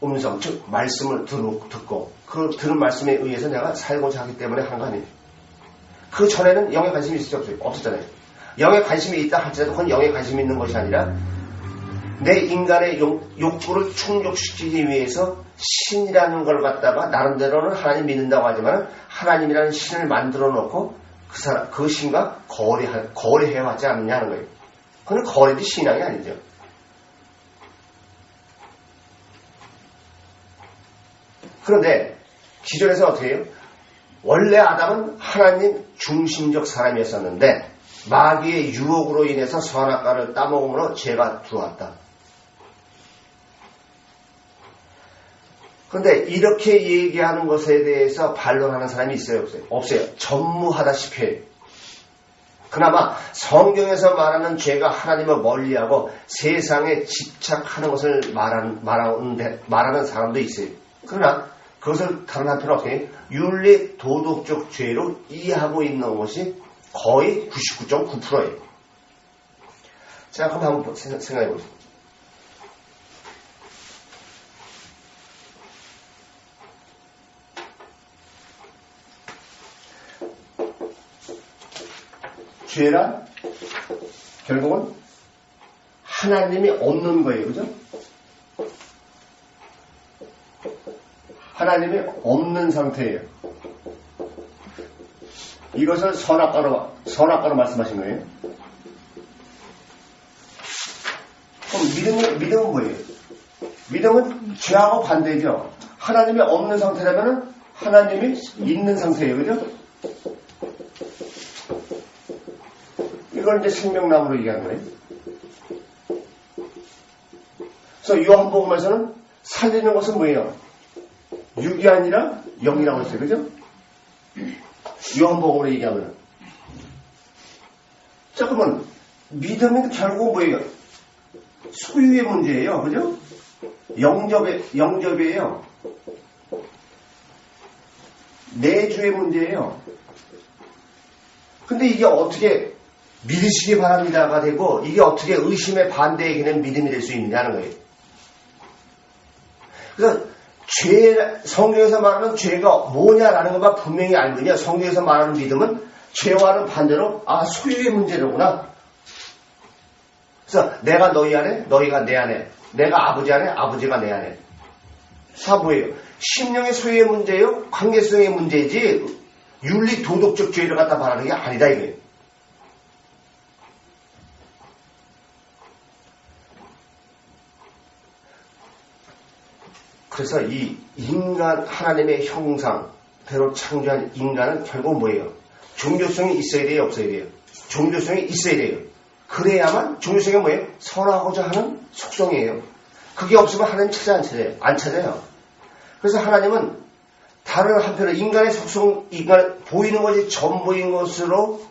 음성, 즉 말씀을 듣고 그 들은 말씀에 의해서 내가 살고자 하기 때문에 하는 거 아니에요. 그 전에는 영의 관심이 있었어요? 없었잖아요. 영의 관심이 있다 할지라도 그건 영의 관심이 있는 것이 아니라 내 인간의 욕구를 충족시키기 위해서 신이라는 걸 갖다가 나름대로는 하나님 믿는다고 하지만 하나님이라는 신을 만들어 놓고 그 신과 거래해왔지 않느냐 하는 거예요. 그건 거래도 신앙이 아니죠. 그런데 기존에서 어떻게 해요? 원래 아담은 하나님 중심적 사람이었었는데 마귀의 유혹으로 인해서 선악과를 따먹음으로 죄가 들어왔다. 그런데 이렇게 얘기하는 것에 대해서 반론하는 사람이 있어요? 없어요? 없어요. 전무하다시피 해요. 그나마 성경에서 말하는 죄가 하나님을 멀리하고 세상에 집착하는 것을 말하는 사람도 있어요. 그러나 그것을 다른 한편으로 어떻게 윤리 도덕적 죄로 이해하고 있는 것이 거의 99.9%예요. 자, 그럼 한번 생각해 보세요. 죄란 결국은 하나님이 없는 거예요. 그죠? 하나님이 없는 상태예요. 이것을 선악과로 말씀하신 거예요. 그럼 믿음은 뭐예요? 믿음은 죄하고 반대죠. 하나님이 없는 상태라면 하나님이 있는 상태예요. 그죠? 이걸 이제 생명나무로 얘기하는 거예요. 그래서 요한복음에서는 살리는 것은 뭐예요? 육이 아니라 영이라고 했어요. 그죠? 요한복음으로 얘기하면. 자, 그러면 믿음은 결국 뭐예요? 소유의 문제예요. 그죠? 영접이에요. 내주의 문제예요. 근데 이게 어떻게 믿으시기 바랍니다가 되고 이게 어떻게 의심의 반대의 개념 믿음이 될 수 있느냐는 거예요. 그래서 성경에서 말하는 죄가 뭐냐라는 것만 분명히 알면요. 성경에서 말하는 믿음은 죄와는 반대로 소유의 문제로구나. 그래서 내가 너희 안에, 너희가 내 안에, 내가 아버지 안에, 아버지가 내 안에. 사부예요. 심령의 소유의 문제예요. 관계성의 문제이지 윤리 도덕적 죄를 갖다 말하는 게 아니다 이거예요. 그래서 이 인간 하나님의 형상대로 창조한 인간은 결국 뭐예요? 종교성이 있어야 돼요, 없어야 돼요? 종교성이 있어야 돼요. 그래야만 종교성이 뭐예요? 선하고자 하는 속성이에요. 그게 없으면 하나님 안 찾아요. 그래서 하나님은 다른 한편으로 인간의 속성, 보이는 것이 전부인 것으로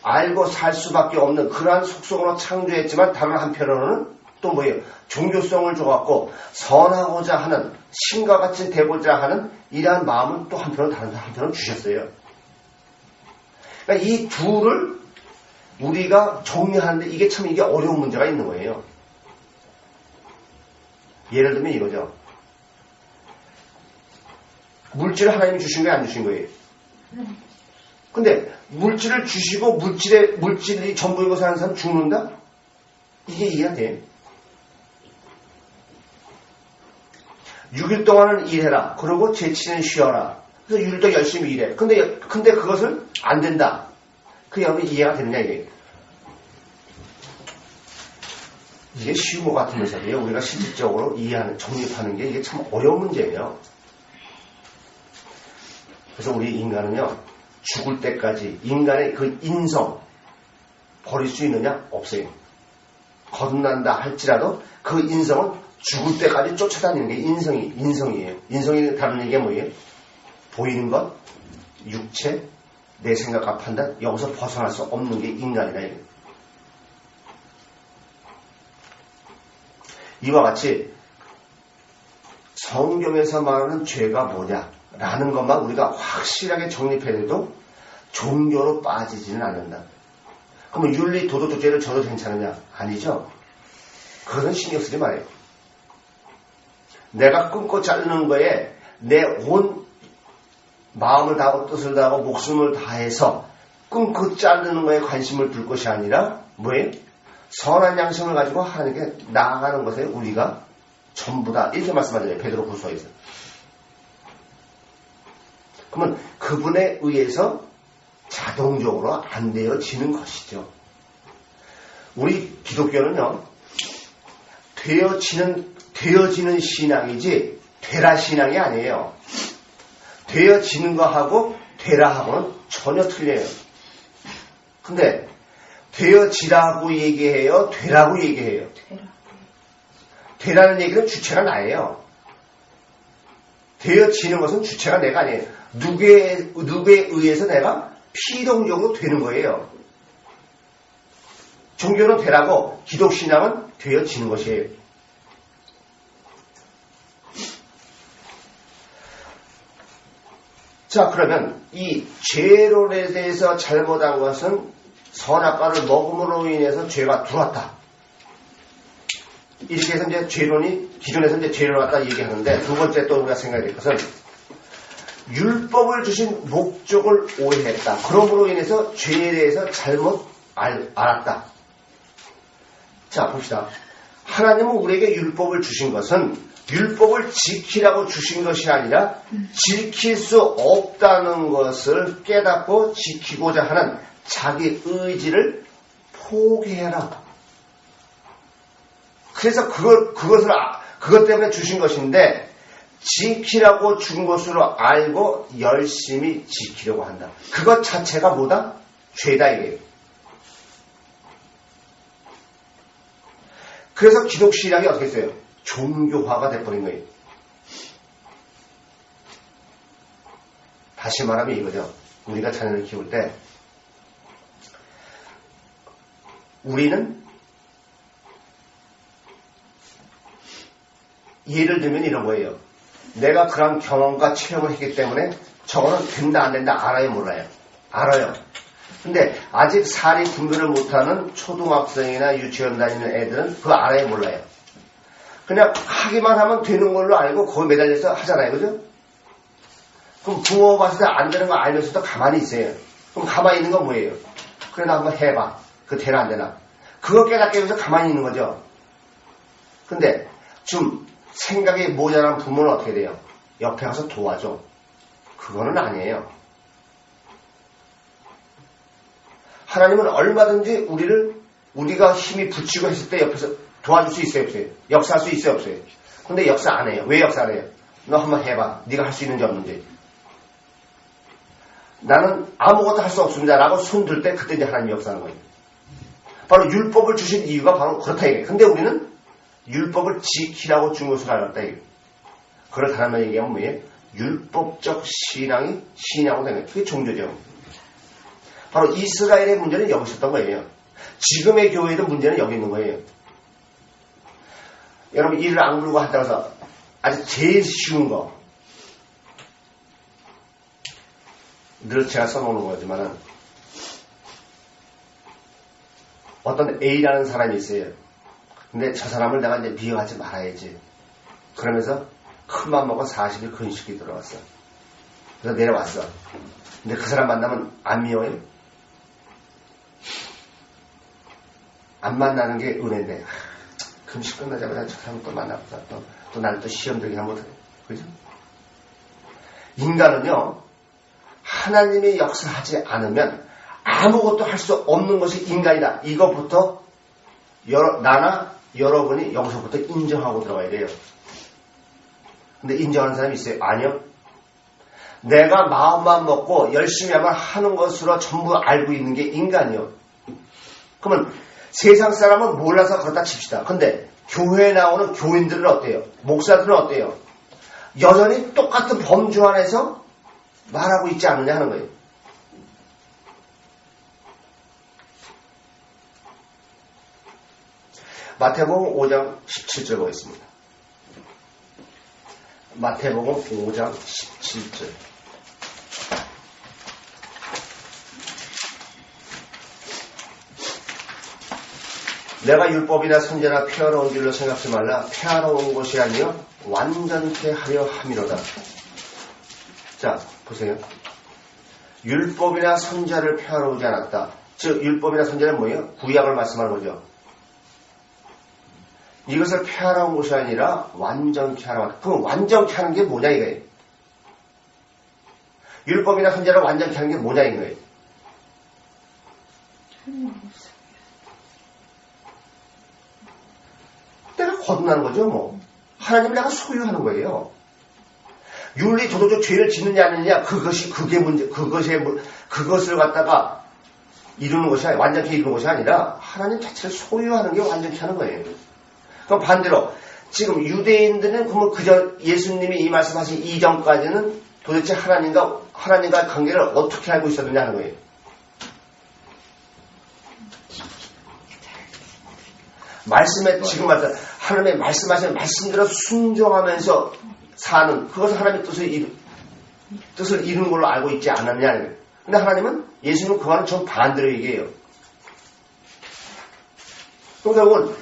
알고 살 수밖에 없는 그러한 속성으로 창조했지만 다른 한편으로는 또 뭐예요? 종교성을 줘갖고 선하고자 하는 신과 같이 되고자 하는 이러한 마음은 또 한편으로 다른 한편으로 주셨어요. 그러니까 이 둘을 우리가 정리하는데 이게 어려운 문제가 있는 거예요. 예를 들면 이거죠. 물질을 하나님이 주신 거예요? 안 주신 거예요? 근데 물질을 주시고 물질이 전부인 것을 하는 사람 죽는다? 이게 이해가 돼요. 6일 동안은 일해라. 그리고 제7일 쉬어라. 그래서 6일 동안 열심히 일해. 근데 그것을 안 된다. 그게 이해가 되느냐 이게. 이게 쉬운 것 같으면서도요. 우리가 실질적으로 이해하는, 정립하는 게 이게 참 어려운 문제예요. 그래서 우리 인간은요. 죽을 때까지 인간의 그 인성 버릴 수 있느냐? 없어요. 거듭난다 할지라도 그 인성은 죽을 때까지 쫓아다니는 게 인성이에요. 인성이 다른 얘기가 뭐예요? 보이는 것, 육체, 내 생각과 판단, 여기서 벗어날 수 없는 게 인간이다. 이거. 이와 같이 성경에서 말하는 죄가 뭐냐라는 것만 우리가 확실하게 정립해도 종교로 빠지지는 않는다. 그러면 윤리 도덕적 죄를 져도 괜찮으냐? 아니죠. 그것은 신경 쓰지 말아요. 내가 끊고 자르는 거에 내 온 마음을 다하고 뜻을 다하고 목숨을 다해서 끊고 자르는 거에 관심을 둘 것이 아니라 뭐예요? 선한 양심을 가지고 하나님께 나아가는 것에 우리가 전부다. 이렇게 말씀하잖아요. 베드로후서에서. 그러면 그분에 의해서 자동적으로 안 되어지는 것이죠. 우리 기독교는요. 되어지는 신앙이지 되라 신앙이 아니에요. 되어지는 거하고 되라 하고는 전혀 틀려요. 근데 되어지라고 얘기해요? 되라고 얘기해요? 되라는 얘기는 주체가 나예요. 되어지는 것은 주체가 내가 아니에요. 누구에 의해서 내가 피동적으로 되는 거예요. 종교는 되라고 기독신앙은 되어지는 것이에요. 자, 그러면 이 죄론에 대해서 잘못한 것은 선악과를 먹음으로 인해서 죄가 들어왔다. 이렇게 해서 이제 죄론이, 기존에서 이제 죄론을 갖다 얘기하는데 두 번째 또 우리가 생각해야 될 것은 율법을 주신 목적을 오해했다. 그러므로 인해서 죄에 대해서 잘못 알았다. 자, 봅시다. 하나님은 우리에게 율법을 주신 것은 율법을 지키라고 주신 것이 아니라 지킬 수 없다는 것을 깨닫고 지키고자 하는 자기 의지를 포기해라. 그래서 그것 때문에 주신 것인데 지키라고 준 것으로 알고 열심히 지키려고 한다. 그것 자체가 뭐다? 죄다 이게. 그래서 기독 신앙이 어떻게 했어요? 종교화가 돼버린 거예요. 다시 말하면 이거죠. 우리가 자녀를 키울 때 우리는 예를 들면 이런 거예요. 내가 그런 경험과 체험을 했기 때문에 저거는 된다 안 된다 알아요 몰라요? 알아요. 근데 아직 사리 분별을 못하는 초등학생이나 유치원 다니는 애들은 그거 알아요 몰라요? 그냥 하기만 하면 되는 걸로 알고 거기 매달려서 하잖아요. 그죠? 그럼 부모 봤을 때 안 되는 거 알면서도 가만히 있어요. 그럼 가만히 있는 건 뭐예요? 그래 나 한번 해봐. 그거 되나 안 되나? 그거 깨닫게 해서 가만히 있는 거죠. 근데 좀 생각이 모자란 부모는 어떻게 돼요? 옆에 가서 도와줘. 그거는 아니에요. 하나님은 얼마든지 우리가 힘이 붙이고 했을 때 옆에서 도와줄 수 있어요, 없어요? 역사할 수 있어요, 없어요? 근데 역사 안 해요. 왜 역사 안 해요? 너 한번 해봐. 네가 할 수 있는지 없는지. 나는 아무것도 할 수 없습니다. 라고 손들 때 그때 이제 하나님이 역사하는 거예요. 바로 율법을 주신 이유가 바로 그렇다 이거예요. 근데 우리는 율법을 지키라고 준 것으로 알았다 이거예요. 그걸 다른 얘기하면 뭐예요? 율법적 신앙이 신앙으로 되는 거예요. 그게 종교죠. 바로 이스라엘의 문제는 여기 있었던 거예요. 지금의 교회의 문제는 여기 있는 거예요. 여러분 이를 악물고 한다고 해서 아주 제일 쉬운 거 늘 제가 써놓는 거지만은 어떤 A라는 사람이 있어요. 근데 저 사람을 내가 이제 미워하지 말아야지. 그러면서 큰맘 먹어 40일 근식이 들어왔어. 그래서 내려왔어. 근데 그 사람 만나면 안 미워요? 안 만나는 게 은혜인데 금식 끝나자마자 저 사람 또 만나보자. 또 나를 또 시험 들게 하면 어떡해. 그죠? 인간은요 하나님이 역사하지 않으면 아무것도 할 수 없는 것이 인간이다. 이것부터 나나 여러분이 여기서부터 인정하고 들어가야 돼요. 근데 인정하는 사람이 있어요? 아니요. 내가 마음만 먹고 열심히 하면 하는 것으로 전부 알고 있는 게 인간이요. 그러면 세상 사람은 몰라서 그렇다 칩시다. 근데 교회에 나오는 교인들은 어때요? 목사들은 어때요? 여전히 똑같은 범주 안에서 말하고 있지 않느냐 하는 거예요. 마태복음 5장 17절 보겠습니다. 마태복음 5장 17절. 내가 율법이나 선제나 폐하러 줄로 생각하지 말라. 폐하러 온 것이 아니여 완전케 하려 함이로다. 자, 보세요. 율법이나 선제를 폐하러 오지 않았다. 즉 율법이나 선제는 뭐예요? 구약을 말씀하는 거죠. 이것을 폐하러 온 것이 아니라 완전케 하러 왔다. 그럼 완전케 하는 게 뭐냐 이거예요. 율법이나 선제를 완전케 하는 게 뭐냐 이거예요. 내가 거듭나는 거죠 뭐. 하나님을 내가 소유하는 거예요. 윤리 도덕적 죄를 짓느냐 아니냐 그게 문제. 그것을 갖다가 이루는 것이 아니라 완전케 이루는 것이 아니라 하나님 자체를 소유하는 게 완전케 하는 거예요. 그럼 반대로 지금 유대인들은 그러면 그저 예수님이 이 말씀하신 이전까지는 도대체 하나님과 관계를 어떻게 알고 있었느냐 하는 거예요. 말씀에 지금 말씀 하나님의 말씀하신 말씀대로 순종하면서 사는 그것을 하나님의 뜻을 이루는 걸로 알고 있지 않았냐. 근데 하나님은 예수님은 그와는 좀 반대로 얘기해요. 그럼 결국은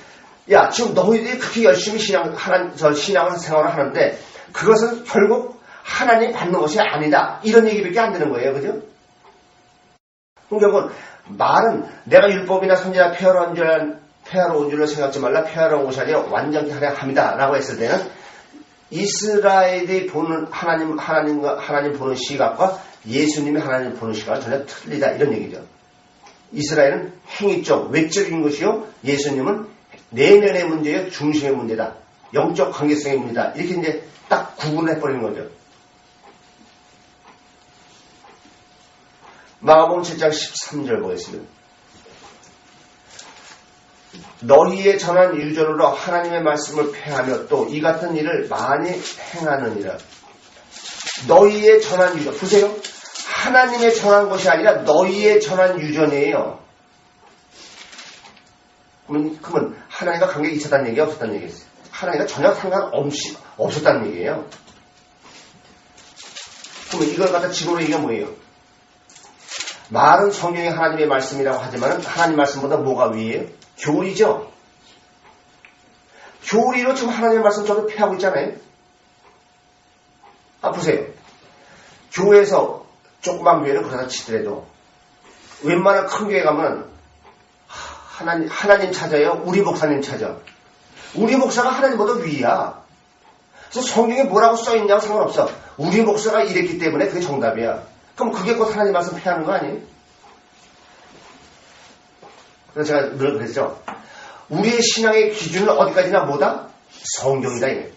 지금 너희들이 그렇게 열심히 신앙 생활을 하는데 그것은 결국 하나님 받는 것이 아니다. 이런 얘기밖에 안 되는 거예요. 그죠? 그러니까 말은 내가 율법이나 선지자 폐하러 온 줄로 생각지 말라. 폐하러 온 것이 아니라 완전히 하려 합니다. 라고 했을 때는 이스라엘이 보는 하나님 보는 시각과 예수님이 하나님 보는 시각은 전혀 틀리다. 이런 얘기죠. 이스라엘은 행위적, 외적인 것이요. 예수님은 내면의 문제요. 중심의 문제다. 영적 관계성의 문제다. 이렇게 이제 딱 구분해버리는 거죠. 마가복음 7장 13절 보겠습니다. 너희의 전한 유전으로 하나님의 말씀을 폐하며 또 이 같은 일을 많이 행하느니라. 너희의 전한 유전. 보세요. 하나님의 전한 것이 아니라 너희의 전한 유전이에요. 그러면 하나님과 관계가 있었다는 얘기야, 없었다는 얘기겠어요? 하나님과 전혀 없었다는 얘기예요. 그러면 이걸 갖다 지금으로 얘기가 뭐예요? 말은 성경이 하나님의 말씀이라고 하지만 하나님 말씀보다 뭐가 위에요? 교리죠. 교리로 지금 하나님의 말씀 저도 폐하고 있잖아요. 보세요. 교회에서 조그만 교회는 그러다 치더라도 웬만한 큰 교회 가면 하나님 찾아요? 우리 목사님 찾아. 우리 목사가 하나님보다 위야. 그래서 성경에 뭐라고 써있냐고 상관없어. 우리 목사가 이랬기 때문에 그게 정답이야. 그럼 그게 곧 하나님 말씀 폐하는 거 아니에요? 그래서 제가 늘 그랬죠. 우리의 신앙의 기준은 어디까지나 뭐다? 성경이다. 이게.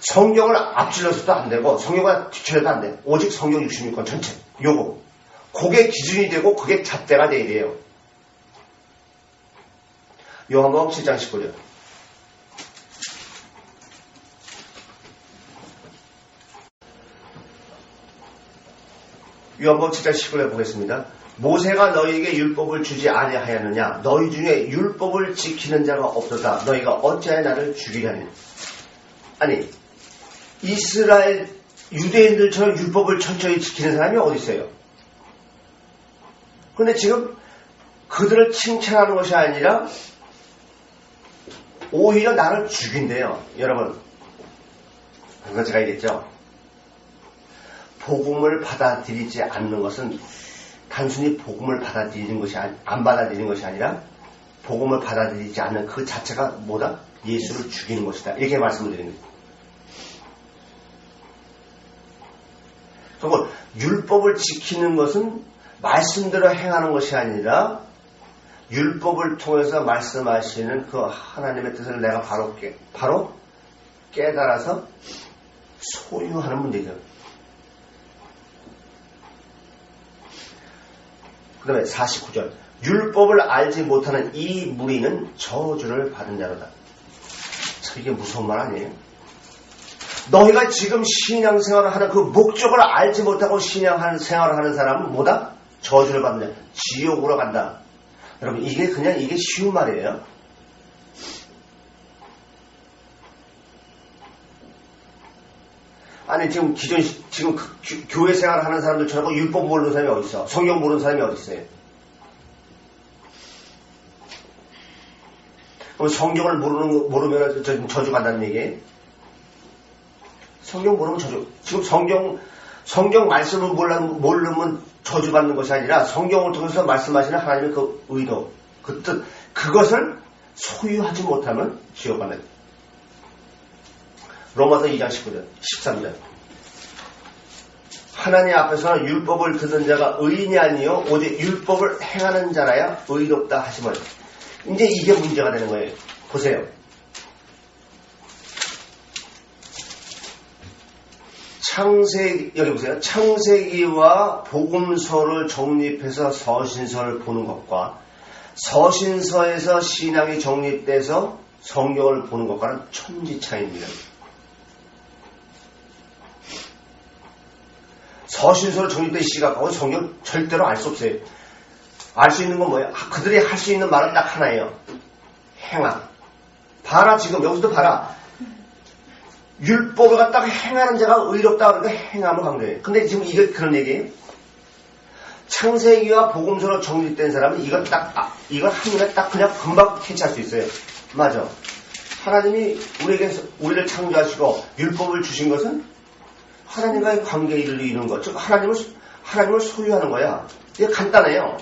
성경을 앞질러서도 안 되고 성경을 뒤쳐도 안 돼. 오직 성경 66권 전체. 요거. 그게 기준이 되고 그게 잣대가 돼야 돼요. 요한복음 7장 19절. 요한복음 7장 19절 보겠습니다. 모세가 너희에게 율법을 주지 아니하였느냐? 너희 중에 율법을 지키는 자가 없도다. 너희가 어찌하여 나를 죽이려니? 아니, 이스라엘 유대인들처럼 율법을 철저히 지키는 사람이 어디 있어요? 그런데 지금 그들을 칭찬하는 것이 아니라 오히려 나를 죽인대요. 여러분, 그건 제가 얘기했죠. 복음을 받아들이지 않는 것은 단순히 복음을 받아들이는 것이 안 받아들이는 것이 아니라 복음을 받아들이지 않는 그 자체가 뭐다? 예수를 죽이는 것이다. 이렇게 말씀을 드리는 거예요. 그리고 율법을 지키는 것은 말씀대로 행하는 것이 아니라 율법을 통해서 말씀하시는 그 하나님의 뜻을 내가 바로 깨달아서 소유하는 문제죠. 그 다음에 49절. 율법을 알지 못하는 이 무리는 저주를 받은 자로다. 참 이게 무서운 말 아니에요? 너희가 지금 신앙생활을 하는 그 목적을 알지 못하고 신앙생활을 하는 사람은 뭐다? 저주를 받는 자. 지옥으로 간다. 여러분 이게 쉬운 말이에요. 아니 지금 교회 생활을 하는 사람들처럼 율법 모르는 사람이 어디 있어? 성경 모르는 사람이 어디 있어요? 그럼 성경을 모르면 저주 간다는 얘기예요? 성경 모르면 저주. 지금 성경 말씀을 모르면 저주 받는 것이 아니라 성경을 통해서 말씀하시는 하나님의 그 의도, 그 뜻, 그것을 소유하지 못하면 지옥 간다. 로마서 2장 19절, 13절. 하나님 앞에서는 율법을 듣는 자가 의인이 아니요 오직 율법을 행하는 자라야 의롭다 하심을. 이제 이게 문제가 되는 거예요. 보세요. 여기 보세요. 창세기와 복음서를 정립해서 서신서를 보는 것과 서신서에서 신앙이 정립돼서 성경을 보는 것과는 천지차이입니다. 서신서로 정립된 시각하고 성경 절대로 알 수 없어요. 알 수 있는 건 뭐예요? 그들이 할 수 있는 말은 딱 하나예요. 행함. 봐라 지금 여기서도 봐라. 율법을 갖다가 행하는 자가 의롭다 그러니까 행함을 강조해요. 근데 지금 이게 그런 얘기예요. 창세기와 복음서로 정립된 사람은 이걸 한눈에 딱 그냥 금방 캐치할 수 있어요. 맞아. 하나님이 우리를 창조하시고 율법을 주신 것은 하나님과의 관계를 이루는 것, 즉 하나님을 소유하는 거야. 이게 간단해요.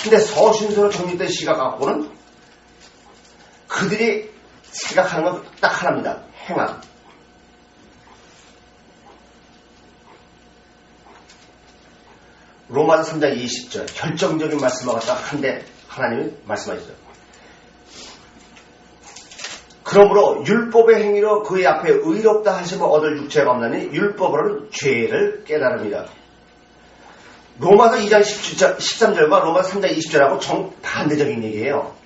근데 서신서로 정립된 시각 갖고는 그들이 생각하는 건 딱 하나입니다. 행함. 로마서 3장 20절 결정적인 말씀을 갖다 한데 하나님이 말씀하시죠. 그러므로 율법의 행위로 그의 앞에 의롭다 하심을 얻을 육체가 없나니 율법으로는 죄를 깨달습니다. 로마서 2장 13절과 로마서 3장 20절하고 정반대적인 얘기예요.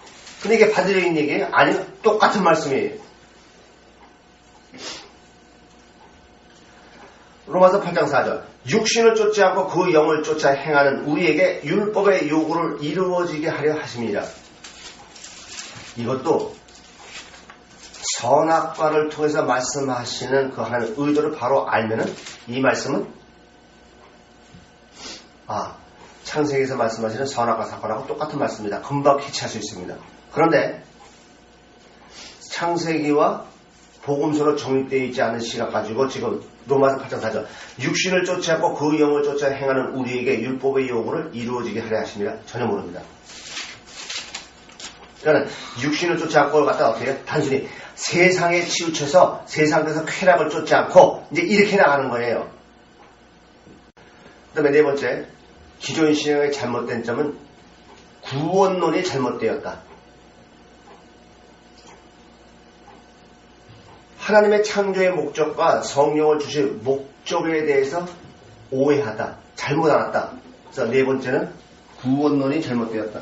근데 이게 반대적인 얘기예요? 아니요. 똑같은 말씀이에요. 로마서 8장 4절 육신을 쫓지 않고 그 영을 쫓아 행하는 우리에게 율법의 요구를 이루어지게 하려 하십니다. 이것도 선악과를 통해서 말씀하시는 그 하나님의 의도를 바로 알면은 이 말씀은 창세기에서 말씀하시는 선악과 사건하고 똑같은 말씀입니다. 금방 캐치할 수 있습니다. 그런데 창세기와 복음서로 정립되어 있지 않은 시각 가지고 지금 로마서 8장 4절 육신을 쫓지 않고 그 영을 쫓아 행하는 우리에게 율법의 요구를 이루어지게 하려 하십니다. 전혀 모릅니다. 그러니까 육신을 쫓지 않고를 갖다 어떻게 해요? 단순히 세상에 치우쳐서 세상에서 쾌락을 쫓지 않고 이제 이렇게 나가는 거예요. 그 다음에 네 번째, 기존 신앙의 잘못된 점은 구원론이 잘못되었다. 하나님의 창조의 목적과 성령을 주실 목적에 대해서 오해하다, 잘못 알았다. 그래서 네 번째는 구원론이 잘못되었다.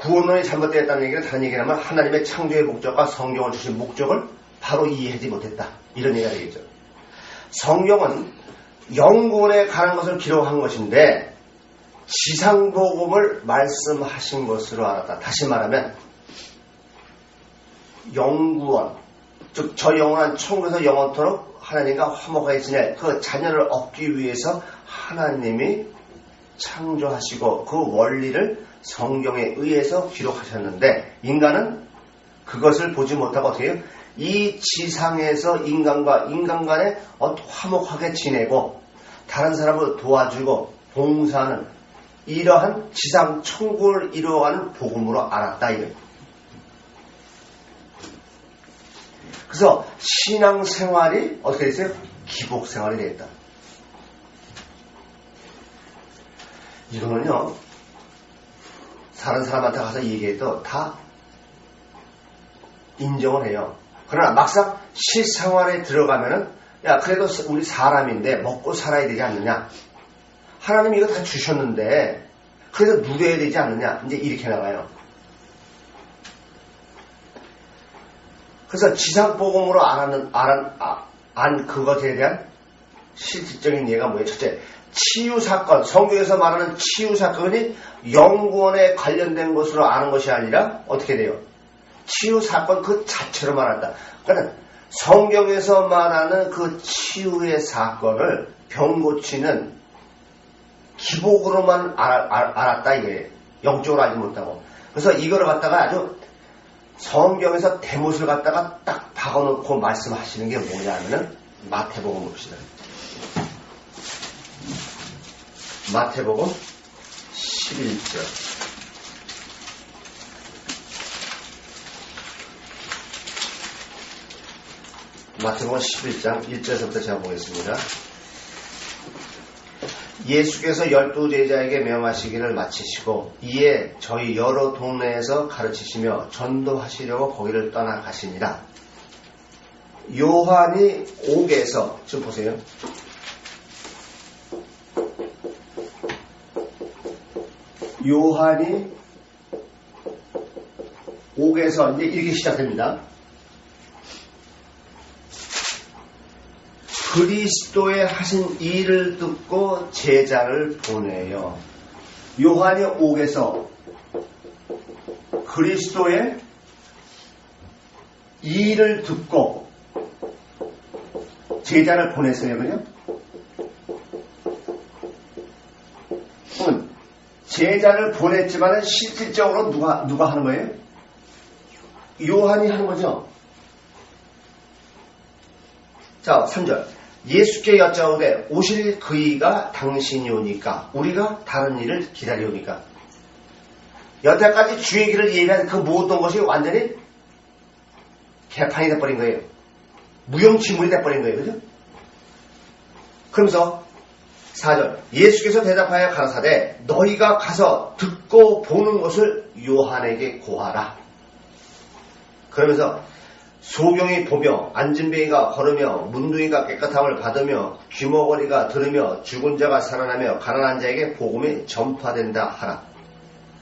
구원론이 잘못되었다는 얘기는 다른 얘기라면 하나님의 창조의 목적과 성경을 주신 목적을 바로 이해하지 못했다. 이런 얘기가 되겠죠. 성경은 영구원에 관한 것을 기록한 것인데 지상복음을 말씀하신 것으로 알았다. 다시 말하면 영구원, 즉 저 영원한 천국에서 영원토록 하나님과 화목하게 지낼 그 자녀를 얻기 위해서 하나님이 창조하시고 그 원리를 성경에 의해서 기록하셨는데 인간은 그것을 보지 못하고 어떻게 해요? 이 지상에서 인간과 인간 간에 화목하게 지내고 다른 사람을 도와주고 봉사하는 이러한 지상 천국을 이루어가는 복음으로 알았다. 이거예요. 그래서 신앙생활이 어떻게 됐어요? 기복생활이 되었다. 이거는요, 다른 사람한테 가서 얘기해도 다 인정을 해요. 그러나 막상 실생활에 들어가면은 야, 그래도 우리 사람인데 먹고 살아야 되지 않느냐? 하나님이 이거 다 주셨는데 그래도 누려야 되지 않느냐? 이제 이렇게 나가요. 그래서 지상복음으로 안 그것에 대한 실질적인 예가 뭐예요? 첫째, 치유사건, 성경에서 말하는 치유사건이 영구원에 관련된 것으로 아는 것이 아니라 어떻게 돼요? 치유사건 그 자체로 말한다. 그러니까 성경에서 말하는 그 치유의 사건을 병 고치는 기복으로만 알았다 이게 영적으로 알지 못하고. 그래서 이거를 갖다가 아주 성경에서 대못을 갖다가 딱 박아놓고 말씀하시는 게 뭐냐면은 마태복음 봅시다. 마태복음 11절. 마태복음 11장 1절부터 제가 보겠습니다. 예수께서 12제자에게 명하시기를 마치시고 이에 저희 여러 동네에서 가르치시며 전도하시려고 거기를 떠나가시니라. 요한이 옥에서, 지금 보세요. 요한이 옥에서 이제 이렇게 시작됩니다. 그리스도의 하신 일을 듣고 제자를 보내요. 요한이 옥에서 그리스도의 이 일을 듣고 제자를 보냈어요. 그죠? 그러면 제자를 보냈지만 실질적으로 누가 하는 거예요? 요한이 하는 거죠. 자, 3절. 예수께 여짜오되 오실 그이가 당신이오니까 우리가 다른 일을 기다리오니까. 여태까지 주의 길을 예비한 그 모든 것이 완전히 개판이 돼버린 거예요. 무용지물이 돼버린 거예요. 그죠? 그러면서 4절. 예수께서 대답하여 가라사대 너희가 가서 듣고 보는 것을 요한에게 고하라. 그러면서 소경이 보며 앉은뱅이가 걸으며 문둥이가 깨끗함을 받으며 귀머거리가 들으며 죽은 자가 살아나며 가난한 자에게 복음이 전파된다 하라.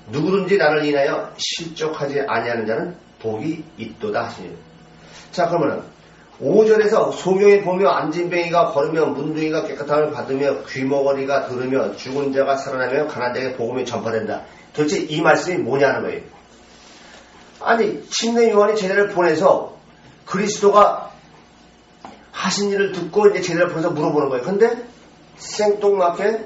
누구든지 나를 인하여 실족하지 아니하는 자는 복이 있도다 하시니. 자, 그러면은 5절에서 소경이 보며 앉은뱅이가 걸으며 문둥이가 깨끗함을 받으며 귀머거리가 들으며 죽은 자가 살아나며 가난한 자에게 복음이 전파된다. 도대체 이 말씀이 뭐냐는 거예요. 아니, 침례 요한이 제자를 보내서 그리스도가 하신 일을 듣고 이제 제자를 보내서 물어보는 거예요. 근데 생뚱맞게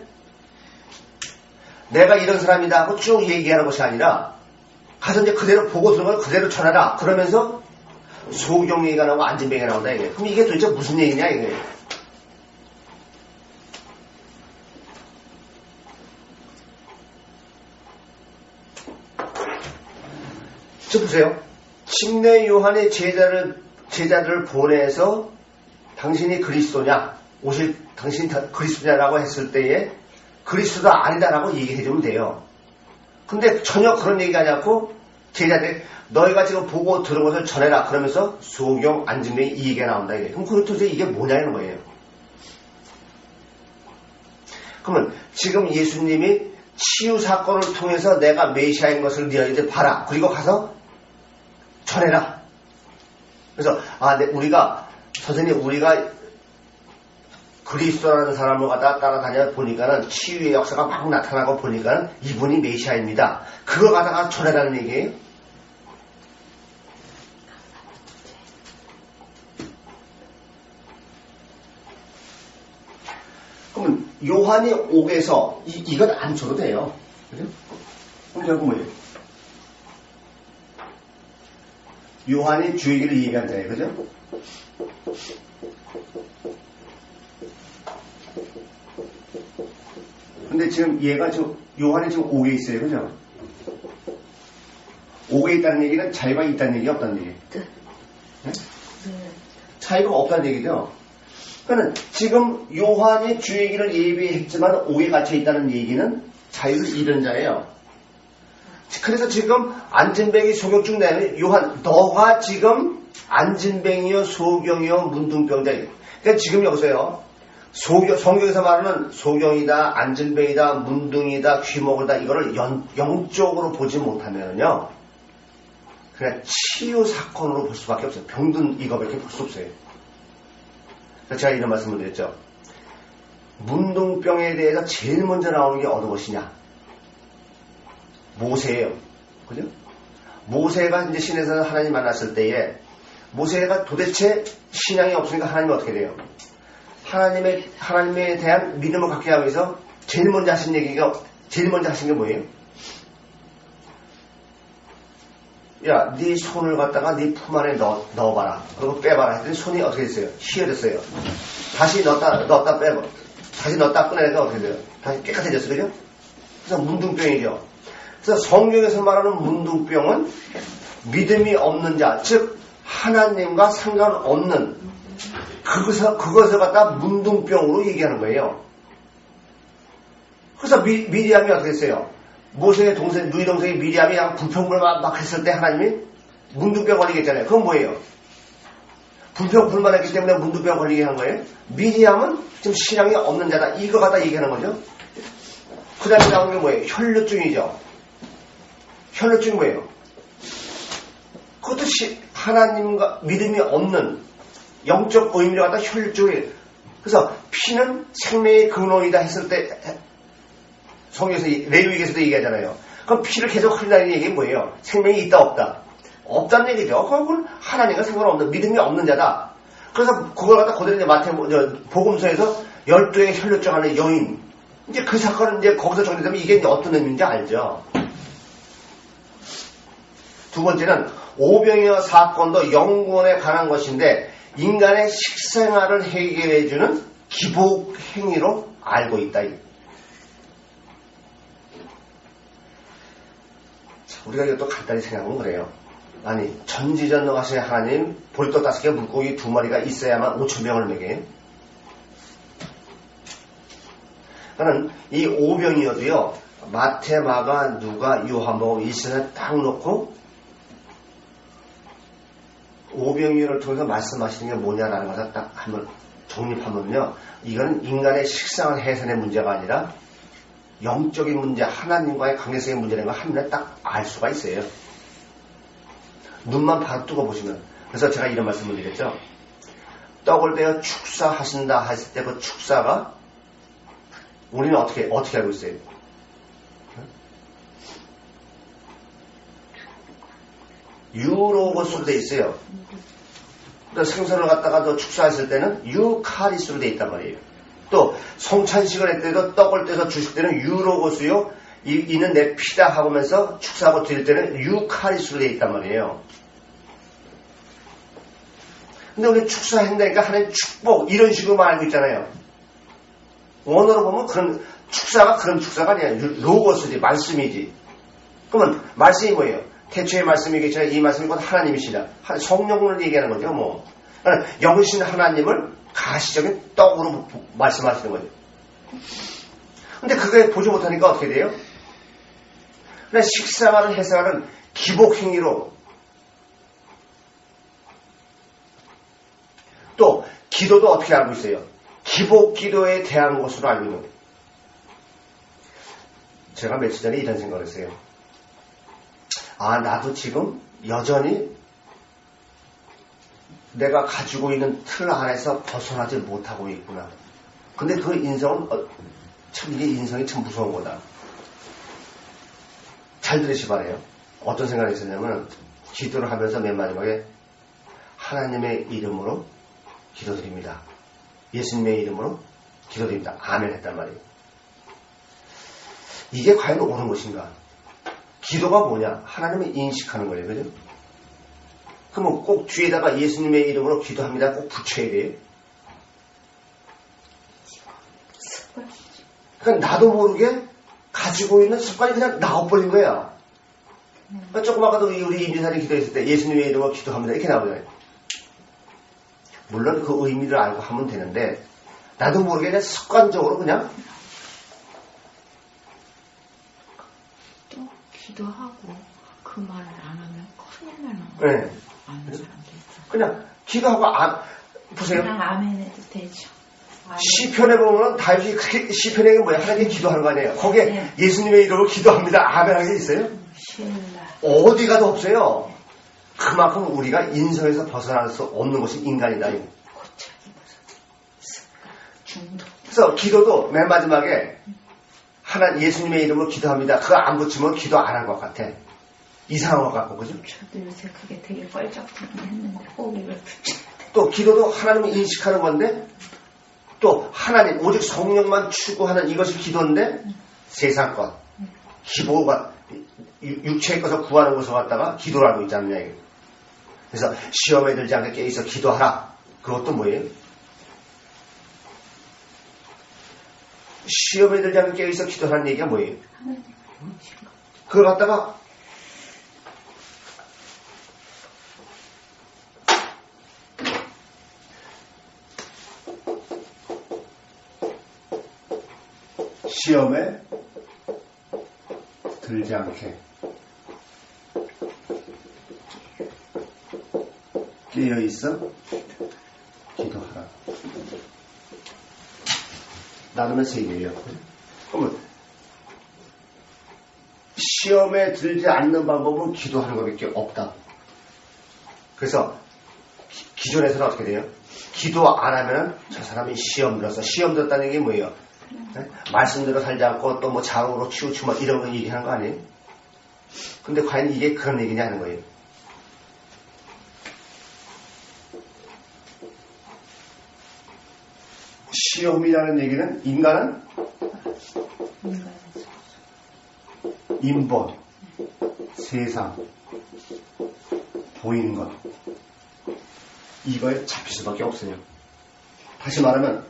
내가 이런 사람이다 하고 쭉 얘기하는 것이 아니라 가서 이제 그대로 보고 들은 걸 그대로 전하라. 그러면서 소경 얘기가 나오고 앉은뱅이가 나온다 이게. 그럼 이게 도대체 무슨 얘기냐 이게. 저 보세요. 침례 요한의 제자들을 보내서 당신이 그리스도냐, 오실 당신이 그리스도냐라고 했을 때에 그리스도가 아니다라고 얘기해주면 돼요. 근데 전혀 그런 얘기가 하지 않고 제자들이 너희가 지금 보고 들은 것을 전해라. 그러면서 소경, 앉은뱅이 이 얘기가 나온다. 이게. 그럼 도대체 이게 뭐냐는 거예요. 그러면 지금 예수님이 치유 사건을 통해서 내가 메시아인 것을 너희들 봐라. 그리고 가서 전해라. 그래서 우리가 선생님 우리가 그리스도라는 사람을 갖다 따라다녀 보니까는 치유의 역사가 막 나타나고 보니까는 이분이 메시아입니다. 그걸 갖다가 전해라는 얘기예요. 그러면 요한이 옥에서 이건 안 줘도 돼요. 그죠? 그럼 결국 뭐예요? 요한이 주의 길을 얘기한다요. 그죠? 근데 지금 요한이 지금 옥에 있어요. 그죠? 옥에 있다는 얘기는 자유가 있다는 얘기 없다는 얘기. 네? 자유가 없다는 얘기죠. 그러니까 지금 요한이 주의 길을 예비했지만 옥에 갇혀 있다는 얘기는 자유를 잃은 자예요. 그래서 지금 앉은뱅이 소경 중 내는 요한 너가 지금 앉은뱅이요 소경이요 문둥병자예요. 그러니까 지금 여기서요. 성경에서 말하는 소경이다, 앉은뱅이다, 문둥이다, 귀먹으다 이거를 영적으로 보지 못하면요. 그냥 치유 사건으로 볼 수밖에 없어요. 병든 이거밖에 볼 수 없어요. 제가 이런 말씀을 드렸죠. 문둥병에 대해서 제일 먼저 나오는 게 어느 것이냐? 모세예요. 그죠? 모세가 이제 신에서 하나님 만났을 때에 모세가 도대체 신앙이 없으니까 하나님이 어떻게 돼요? 하나님에 대한 믿음을 갖게 하기 위해서 제일 먼저 하신 게 뭐예요? 야, 네 손을 갖다가 네 품 안에 넣어봐라. 그리고 빼봐라. 했더니 손이 어떻게 됐어요? 휘어졌어요. 다시 넣었다 빼고, 다시 넣었다 꺼내니까 어떻게 돼요? 다시 깨끗해졌어요. 그죠? 그래서 문둥병이죠. 그래서 성경에서 말하는 문둥병은 믿음이 없는 자, 즉 하나님과 상관없는 그것을 갖다 문둥병으로 얘기하는 거예요. 그래서 미리암이 어떻게 했어요? 모세의 동생, 누이 동생이 미리암이 불평불 막 했을 때 하나님이 문둥병 걸리게 했잖아요. 그건 뭐예요? 불평불만했기 때문에 문둥병 걸리게 한 거예요. 미리암은 지금 신앙이 없는 자다. 이거 갖다 얘기하는 거죠. 그 다음에 나오는 게 뭐예요? 혈루증이죠. 혈루증이 뭐예요? 그것도 하나님과 믿음이 없는 영적 의미를 갖다 혈루증이에요. 그래서 피는 생명의 근원이다 했을 때 성경에서 레위기에서도 얘기하잖아요. 그럼 피를 계속 흘린다는 얘기는 뭐예요? 생명이 있다 없다. 없다는 얘기죠. 그건 하나님과 상관없는, 믿음이 없는 자다. 그래서 그걸 갖다 그대로 이제 복음서에서 12의 혈루증 하는 여인, 이제 그 사건은 이제 거기서 정리되면 이게 이제 어떤 의미인지 알죠. 두 번째는 오병이어 사건도 영구원에 관한 것인데 인간의 식생활을 해결해주는 기복 행위로 알고 있다. 우리가 이것도 간단히 생각하면 그래요. 아니, 전지전능하신 하나님, 볼도 5개, 물고기 2마리가 있어야만 5,000명을 먹여요. 그러니까 이 오병이어도요, 마태, 마가, 누가, 요한복음 1선에 딱 놓고 오병이어를 통해서 말씀하시는 게 뭐냐라는 것을 딱 한번 정립하면요, 이거는 인간의 식상한 해산의 문제가 아니라 영적인 문제, 하나님과의 관계성의 문제라는 걸 한눈에 딱 알 수가 있어요. 눈만 바로 뜨고 보시면. 그래서 제가 이런 말씀을 드렸죠. 떡을 떼어 축사하신다 했을 때 그 축사가 우리는 어떻게 알고 있어요? 유로고스로 돼 있어요. 그러니까 생선을 갖다가 축사했을 때는 유카리스로 돼 있단 말이에요. 또 성찬식을 할 때도 떡을 떼서 주실 때는 유로고스요. 이는 내 피다 하면서 축사하고 드릴 때는 유카리스로 돼 있단 말이에요. 근데 우리 축사한다니까 하나님 축복 이런 식으로만 알고 있잖아요. 원어로 보면 그런 축사가 그런 축사가 아니야. 로고스지, 말씀이지. 그러면 말씀이 뭐예요? 태초의 말씀이 계시나 이 말씀이 곧 하나님이시라. 성령을 얘기하는 거죠. 뭐 영신 하나님을 가시적인 떡으로 말씀하시는 거죠. 근데 그게 보지 못하니까 어떻게 돼요? 그냥 식사하는 해석하는 기복행위로 또 기도도 어떻게 알고 있어요? 기복기도에 대한 것으로 알고 있는 거예요. 제가 며칠 전에 이런 생각을 했어요. 아, 나도 지금 여전히 내가 가지고 있는 틀 안에서 벗어나지 못하고 있구나. 근데 그 인성은 참 이게 인성이 참 무서운 거다. 잘 들으시 바래요. 어떤 생각이 있었냐면 기도를 하면서 맨 마지막에 하나님의 이름으로 기도드립니다. 예수님의 이름으로 기도드립니다. 아멘 했단 말이에요. 이게 과연 옳은 것인가? 기도가 뭐냐? 하나님을 인식하는 거예요. 그죠? 그러면 꼭 뒤에다가 예수님의 이름으로 기도합니다. 꼭 붙여야 돼요. 그러니까 나도 모르게 가지고 있는 습관이 그냥 나와버린 거야. 그러니까 조금 아까도 우리 임진사님 기도했을 때 예수님의 이름으로 기도합니다. 이렇게 나오잖아요. 물론 그 의미를 알고 하면 되는데 나도 모르게 그냥 습관적으로 그냥 또 기도하고 그 말을 안 하면 큰일 나는 네. 거예요. 아는 사람도 있죠. 그냥 기도하고 보세요. 그냥 아멘 해도 되죠. 시편에 보면 다윗이 그렇게 시편에 뭐야? 하나님 기도하는 거 아니에요. 거기에 네. 예수님의 이름으로 기도합니다. 아멘 하는 게 있어요? 신라. 어디 가도 없어요. 그만큼 우리가 인성에서 벗어날 수 없는 것이 인간이다. 고착이 무슨 중독. 그래서 기도도 맨 마지막에 예수님의 이름으로 기도합니다. 그거 안 붙이면 기도 안 한 것 같아. 이상한 것 같고, 그죠? 저도 요새 그게 되게 뻘짝지근 했는데 꼭 이걸 붙여야 돼. 또 기도도 하나님을 인식하는 건데 또 하나님 오직 성령만 추구하는 이것이 기도인데 세상 것 기보가 육체의 것을 구하는 것을 갖다가 기도를 하고 있지 않느냐. 그래서 시험에 들지 않게 깨어있어 기도하라. 그것도 뭐예요? 시험에 들지 않게 깨어있어 기도하라는 얘기가 뭐예요? 그걸 갖다가 시험에 들지 않게 깨어있어 기도하라. 나누면 세 개예요. 그러면 시험에 들지 않는 방법은 기도하는 것밖에 없다. 그래서 기존에서는 어떻게 돼요? 기도 안 하면 저 사람이 시험 들었다는 게 뭐예요? 네? 말씀대로 살지 않고 또 뭐 장으로 치우치고 이런 거 얘기하는 거 아니에요? 근데 과연 이게 그런 얘기냐 하는 거예요. 시험이라는 얘기는 인간은 인본, 세상, 보이는 것, 이거에 잡힐 수밖에 없어요. 다시 말하면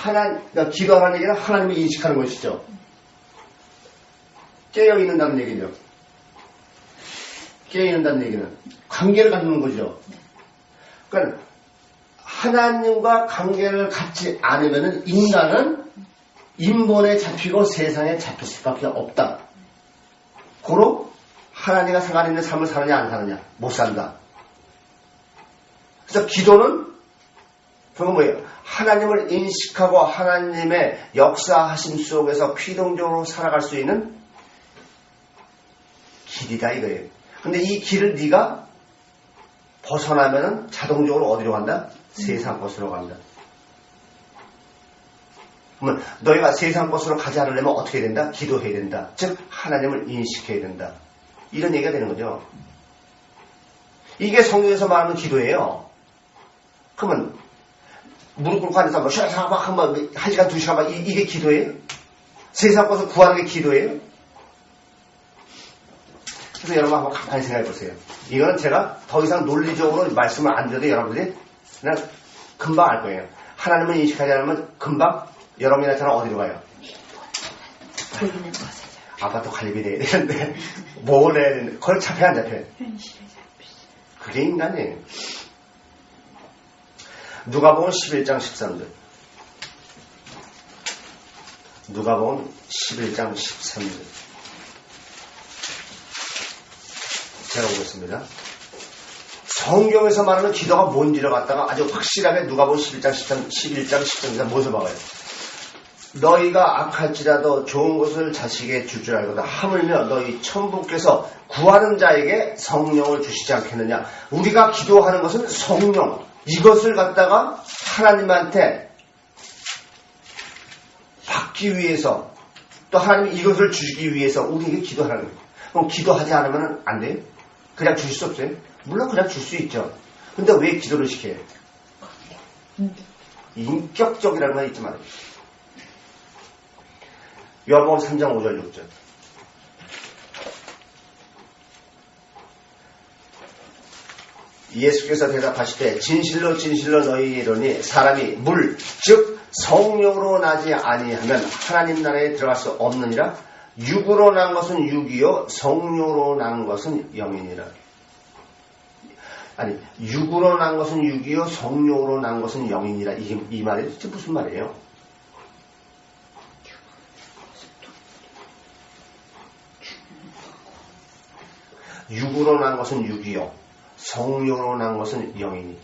그러니까 기도하는 얘기는 하나님을 인식하는 것이죠. 깨어있는다는 얘기죠. 깨어있는다는 얘기는 관계를 갖는 거죠. 그러니까 하나님과 관계를 갖지 않으면 인간은 인본에 잡히고 세상에 잡힐 수밖에 없다. 고로 하나님과 상관 있는 삶을 사느냐 안 사느냐, 못 산다. 그래서 기도는 그건 뭐예요? 하나님을 인식하고 하나님의 역사하심 속에서 피동적으로 살아갈 수 있는 길이다 이거예요. 근데 이 길을 네가 벗어나면은 자동적으로 어디로 간다? 세상 것으로 간다. 그러면 너희가 세상 것으로 가지 않으려면 어떻게 해야 된다? 기도해야 된다. 즉 하나님을 인식해야 된다. 이런 얘기가 되는 거죠. 이게 성경에서 말하는 기도예요. 그러면 무릎 꿇고 앉아서 뭐 쉬어서 막 한번 1시간 2시간 막 이게 기도예요? 세상 것을 구하는 게 기도예요? 그래서 여러분 한번 가만히 생각해 보세요. 이거는 제가 더 이상 논리적으로 말씀을 안 드려도 여러분들이 그냥 금방 알 거예요. 하나님을 인식하지 않으면 금방 여러분이나 저는 어디로 가요? 보이는 것에 아파트 관리비 내야 되는데 뭘 내야 되는데 그걸 잡혀 안 잡혀요? 현실에 잡히지. 그게 인간이에요. 누가복음 11장 13절. 누가복음 11장 13절. 제가 보겠습니다. 성경에서 말하는 기도가 뭔지를 갖다가 아주 확실하게 누가복음 11장 13절에서 무엇을 봐요? 너희가 악할지라도 좋은 것을 자식에게 줄 줄 알거든 하물며 너희 천부께서 구하는 자에게 성령을 주시지 않겠느냐. 우리가 기도하는 것은 성령, 이것을 갖다가 하나님한테 받기 위해서 또 하나님이 이것을 주시기 위해서 우리에게 기도하는 거예요. 그럼 기도하지 않으면 안 돼요? 그냥 주실 수 없어요? 물론 그냥 줄 수 있죠. 근데 왜 기도를 시켜요? 인격적이라는 건 있지 말아요. 요한복음 3장 5절 6절. 예수께서 대답하시되 진실로 진실로 너희에게 이르노니 사람이 물 즉 성령으로 나지 아니하면 하나님 나라에 들어갈 수 없느니라. 육으로 난 것은 육이요 성령으로 난 것은 영이니라. 아니 육으로 난 것은 육이요 성령으로 난 것은 영이니라. 이 말이 진짜 무슨 말이에요? 육으로 난 것은 육이요 성령으로 난 것은 영이니.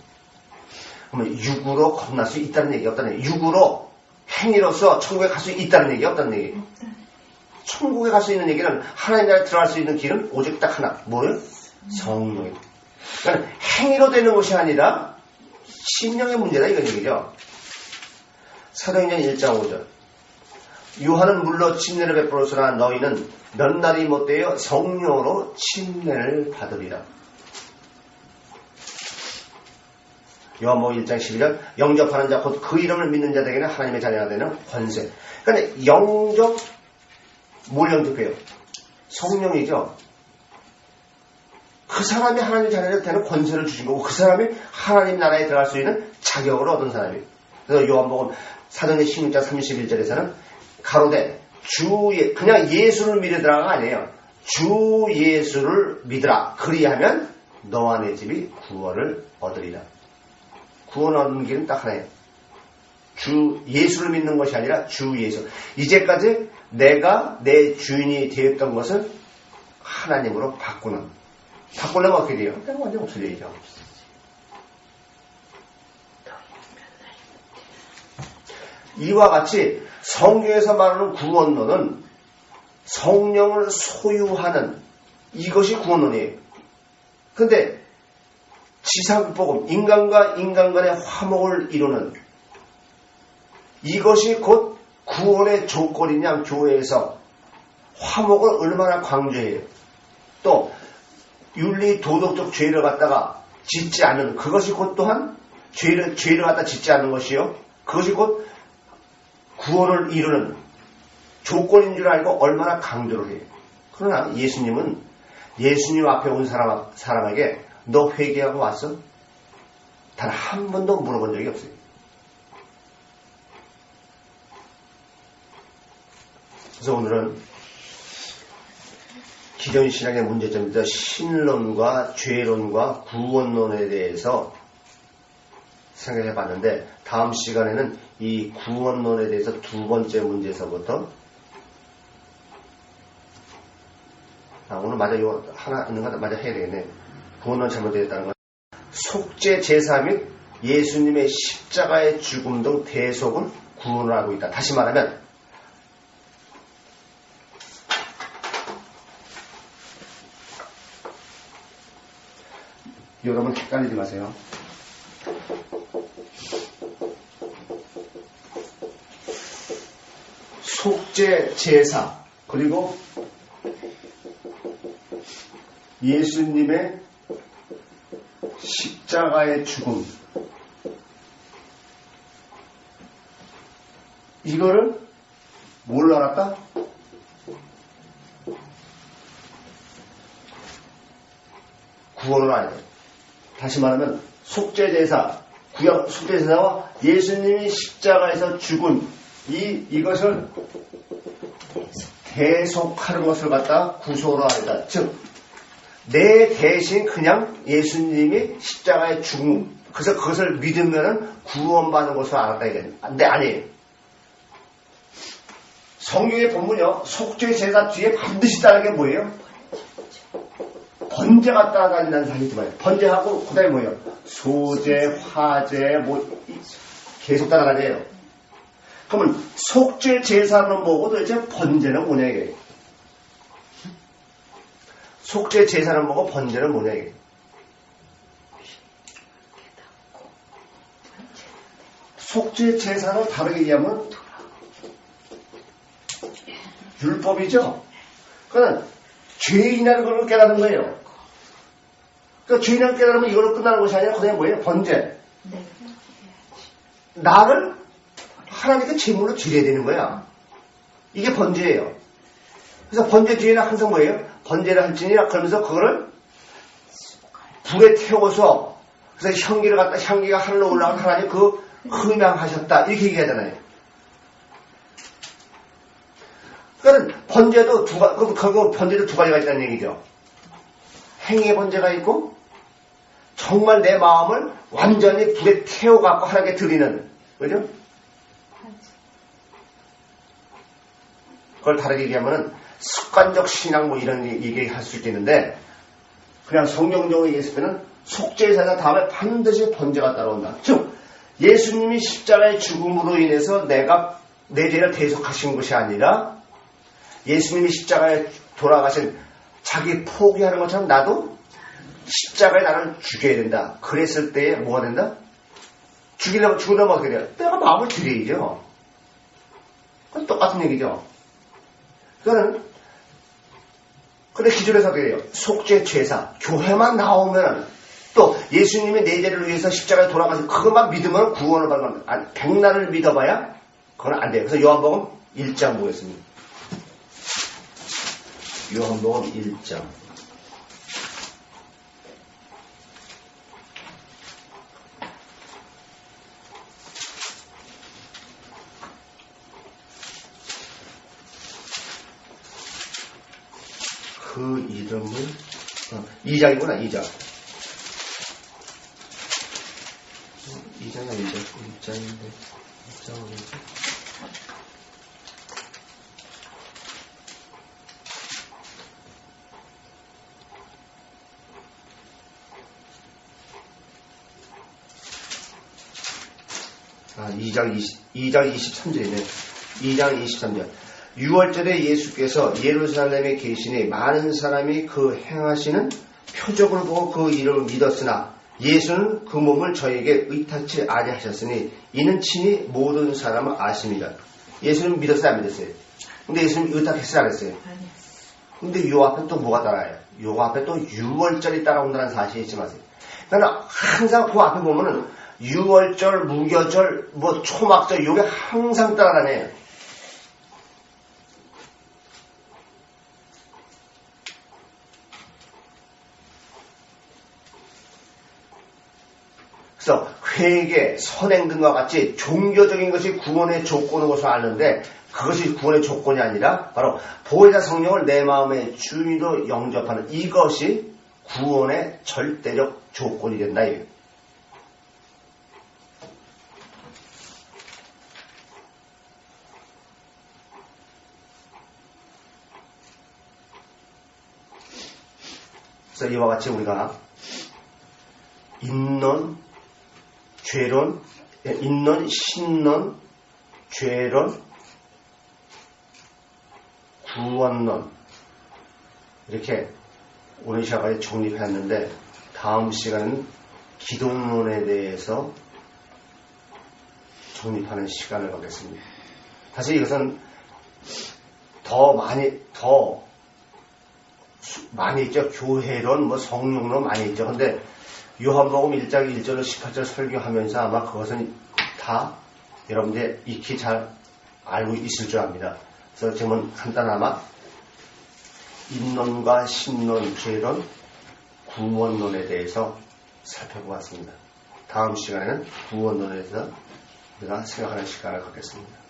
그러면 육으로 거듭날 수 있다는 얘기 없다는 얘기. 육으로 행위로서 천국에 갈 수 있다는 얘기 없다는 얘기. 천국에 갈 수 있는 얘기는 하나님 나라에 들어갈 수 있는 길은 오직 딱 하나. 뭐예요? 성령이다. 그러니까 행위로 되는 것이 아니라 심령의 문제다 이런 얘기죠. 사도행전 1장 5절. 요한은 물로 침례를 베풀었으나 너희는 몇 날이 못되어 성령으로 침례를 받으리라. 요한복음 1장 12절. 영접하는 자 곧 그 이름을 믿는 자들에게는 하나님의 자녀가 되는 권세. 그러니까 영접 뭘 영접해요? 성령이죠. 그 사람이 하나님의 자녀가 되는 권세를 주신 거고 그 사람이 하나님 나라에 들어갈 수 있는 자격을 얻은 사람이에요. 그래서 요한복음 사도행전 16장 31절에서는 가로되 그냥 예수를 믿으라가 아니에요. 주 예수를 믿으라. 그리하면 너와 내 집이 구원을 얻으리라. 구원 얻는 길은 딱 하나예요. 주 예수를 믿는 것이 아니라 주 예수. 이제까지 내가 내 주인이 되었던 것을 하나님으로 바꾸려면 어떻게 돼요? 그냥 완전 없어져야죠. 이와 같이 성경에서 말하는 구원론은 성령을 소유하는 이것이 구원론이에요. 근데 지상복음, 인간과 인간 간의 화목을 이루는 이것이 곧 구원의 조건이냐 교회에서 화목을 얼마나 강조해요. 또 윤리 도덕적 죄를 갖다가 짓지 않는 그것이 곧 또한 죄를 갖다 짓지 않는 것이요. 그것이 곧 구원을 이루는 조건인 줄 알고 얼마나 강조를 해요. 그러나 예수님은 예수님 앞에 온 사람에게 너 회개하고 왔어? 단 한 번도 물어본 적이 없어요. 그래서 오늘은 기존 신앙의 문제점이다. 신론과 죄론과 구원론에 대해서 생각해 봤는데 다음 시간에는 이 구원론에 대해서 두 번째 문제에서부터 오늘 맞아 이거 하나 있는 거 맞아 해야 되겠네. 구원론 잘못되었다는 건 속죄 제사 및 예수님의 십자가의 죽음 등 대속을 구원을 하고 있다. 다시 말하면 여러분 헷갈리지 마세요. 속죄 제사 그리고 예수님의 십자가의 죽음 이거를 뭘로 알았다? 구원을 알아야 돼. 다시 말하면 속죄제사, 구약 속죄제사와 예수님이 십자가에서 죽은 이것을 대속하는 것을 갖다 구소로 알다. 즉 내 대신 그냥 예수님이 십자가에 죽음 그래서 그것을 믿으면은 구원받는 것을 알았다 이게. 근데 아니에요. 성경의 본문이요. 속죄제사 뒤에 반드시 따르는 게 뭐예요? 번제가 따라다닌다는 사실이 있지만 번제하고 그 다음에 뭐예요? 소제, 화제 뭐 계속 따라다녀요. 그러면 속죄제사는 뭐고 도대체 번제는 뭐냐 이게. 속죄제사는 뭐고 번제는 뭐냐 이게. 속죄제사를 다르게 얘기하면 율법이죠. 그러니까 죄인이라는 걸 깨닫는 거예요. 그러니까 죄인을 깨달으면 이걸로 끝나는 것이 아니라 그냥 뭐예요? 번제. 나를 하나님께 제물로 드려야 되는 거야. 이게 번제예요. 그래서 번제 뒤에는 항상 뭐예요? 번제를 할지니라 그러면서 그거를 불에 태워서 그래서 향기가 하늘로 올라가서 하나님 그 흠양하셨다 이렇게 얘기하잖아요. 그러니까 번제도 번제도 두 가지가 있다는 얘기죠. 행위의 번제가 있고 정말 내 마음을 완전히 불에 태워갖고 하나님께 드리는 그죠? 그걸 다르게 얘기하면은 습관적 신앙 뭐 이런 얘기할 수 있겠는데 그냥 성경적으로 얘기했을 때는 속죄제사 다음에 반드시 번제가 따라온다. 즉 예수님이 십자가의 죽음으로 인해서 내가 내 죄를 대속하신 것이 아니라 예수님이 십자가에 돌아가신 자기 포기하는 것처럼 나도 십자가에 나를 죽여야 된다. 그랬을 때에 뭐가 된다? 죽으려면 어떻게 돼요? 내가 마음을 드려야죠. 그건 똑같은 얘기죠. 그거는 근데 기존에서 어떻게 돼요? 속죄 제사 교회만 나오면 또 예수님이 내 죄를 위해서 십자가에 돌아가서 그것만 믿으면 구원을 받는 겁니다. 백날을 믿어봐야 그건 안 돼요. 그래서 요한복음 1장 보겠습니다. 요한복음 1장 그 이름을 2장이구나 2장 2장이 아니죠 1장인데 1장은 뭐지? 아 2장 23절이네 2장 23절 6월절에 예수께서 예루살렘에 계시니 많은 사람이 그 행하시는 표적을 보고 그 이름을 믿었으나 예수는 그 몸을 저에게 의탁치 아니하셨으니 이는 친히 모든 사람을 아십니다. 예수는 믿었어요 안 믿었어요? 근데 예수는 의탁했어요 안 했어요? 근데 요 앞에 또 뭐가 따라요? 요 앞에 또 6월절이 따라온다는 사실이 잊지 마세요. 그러니까 항상 그 앞에 보면은 유월절, 무교절, 초막절 요게 항상 따라다녀요. 그래서 회개, 선행 등과 같이 종교적인 것이 구원의 조건인 것을 아는데 그것이 구원의 조건이 아니라 바로 보혜사 성령을 내 마음의 주인으로 영접하는 이것이 구원의 절대적 조건이 된다. 이거예요. 그래서 이와 같이 우리가 인론, 죄론, 인론, 신론, 죄론, 구원론 이렇게 오늘 시간까지 정립했는데 다음 시간은 기독론에 대해서 정립하는 시간을 갖겠습니다. 사실 이것은 더 많이 있죠. 교회론, 성령론 많이 있죠. 근데 요한복음 1장 1절로 18절 설교하면서 아마 그것은 다 여러분들 익히 잘 알고 있을 줄 압니다. 그래서 지금은 간단하마 인론과 신론, 죄론, 구원론에 대해서 살펴보았습니다. 다음 시간에는 구원론에 대해서 우리가 생각하는 시간을 갖겠습니다.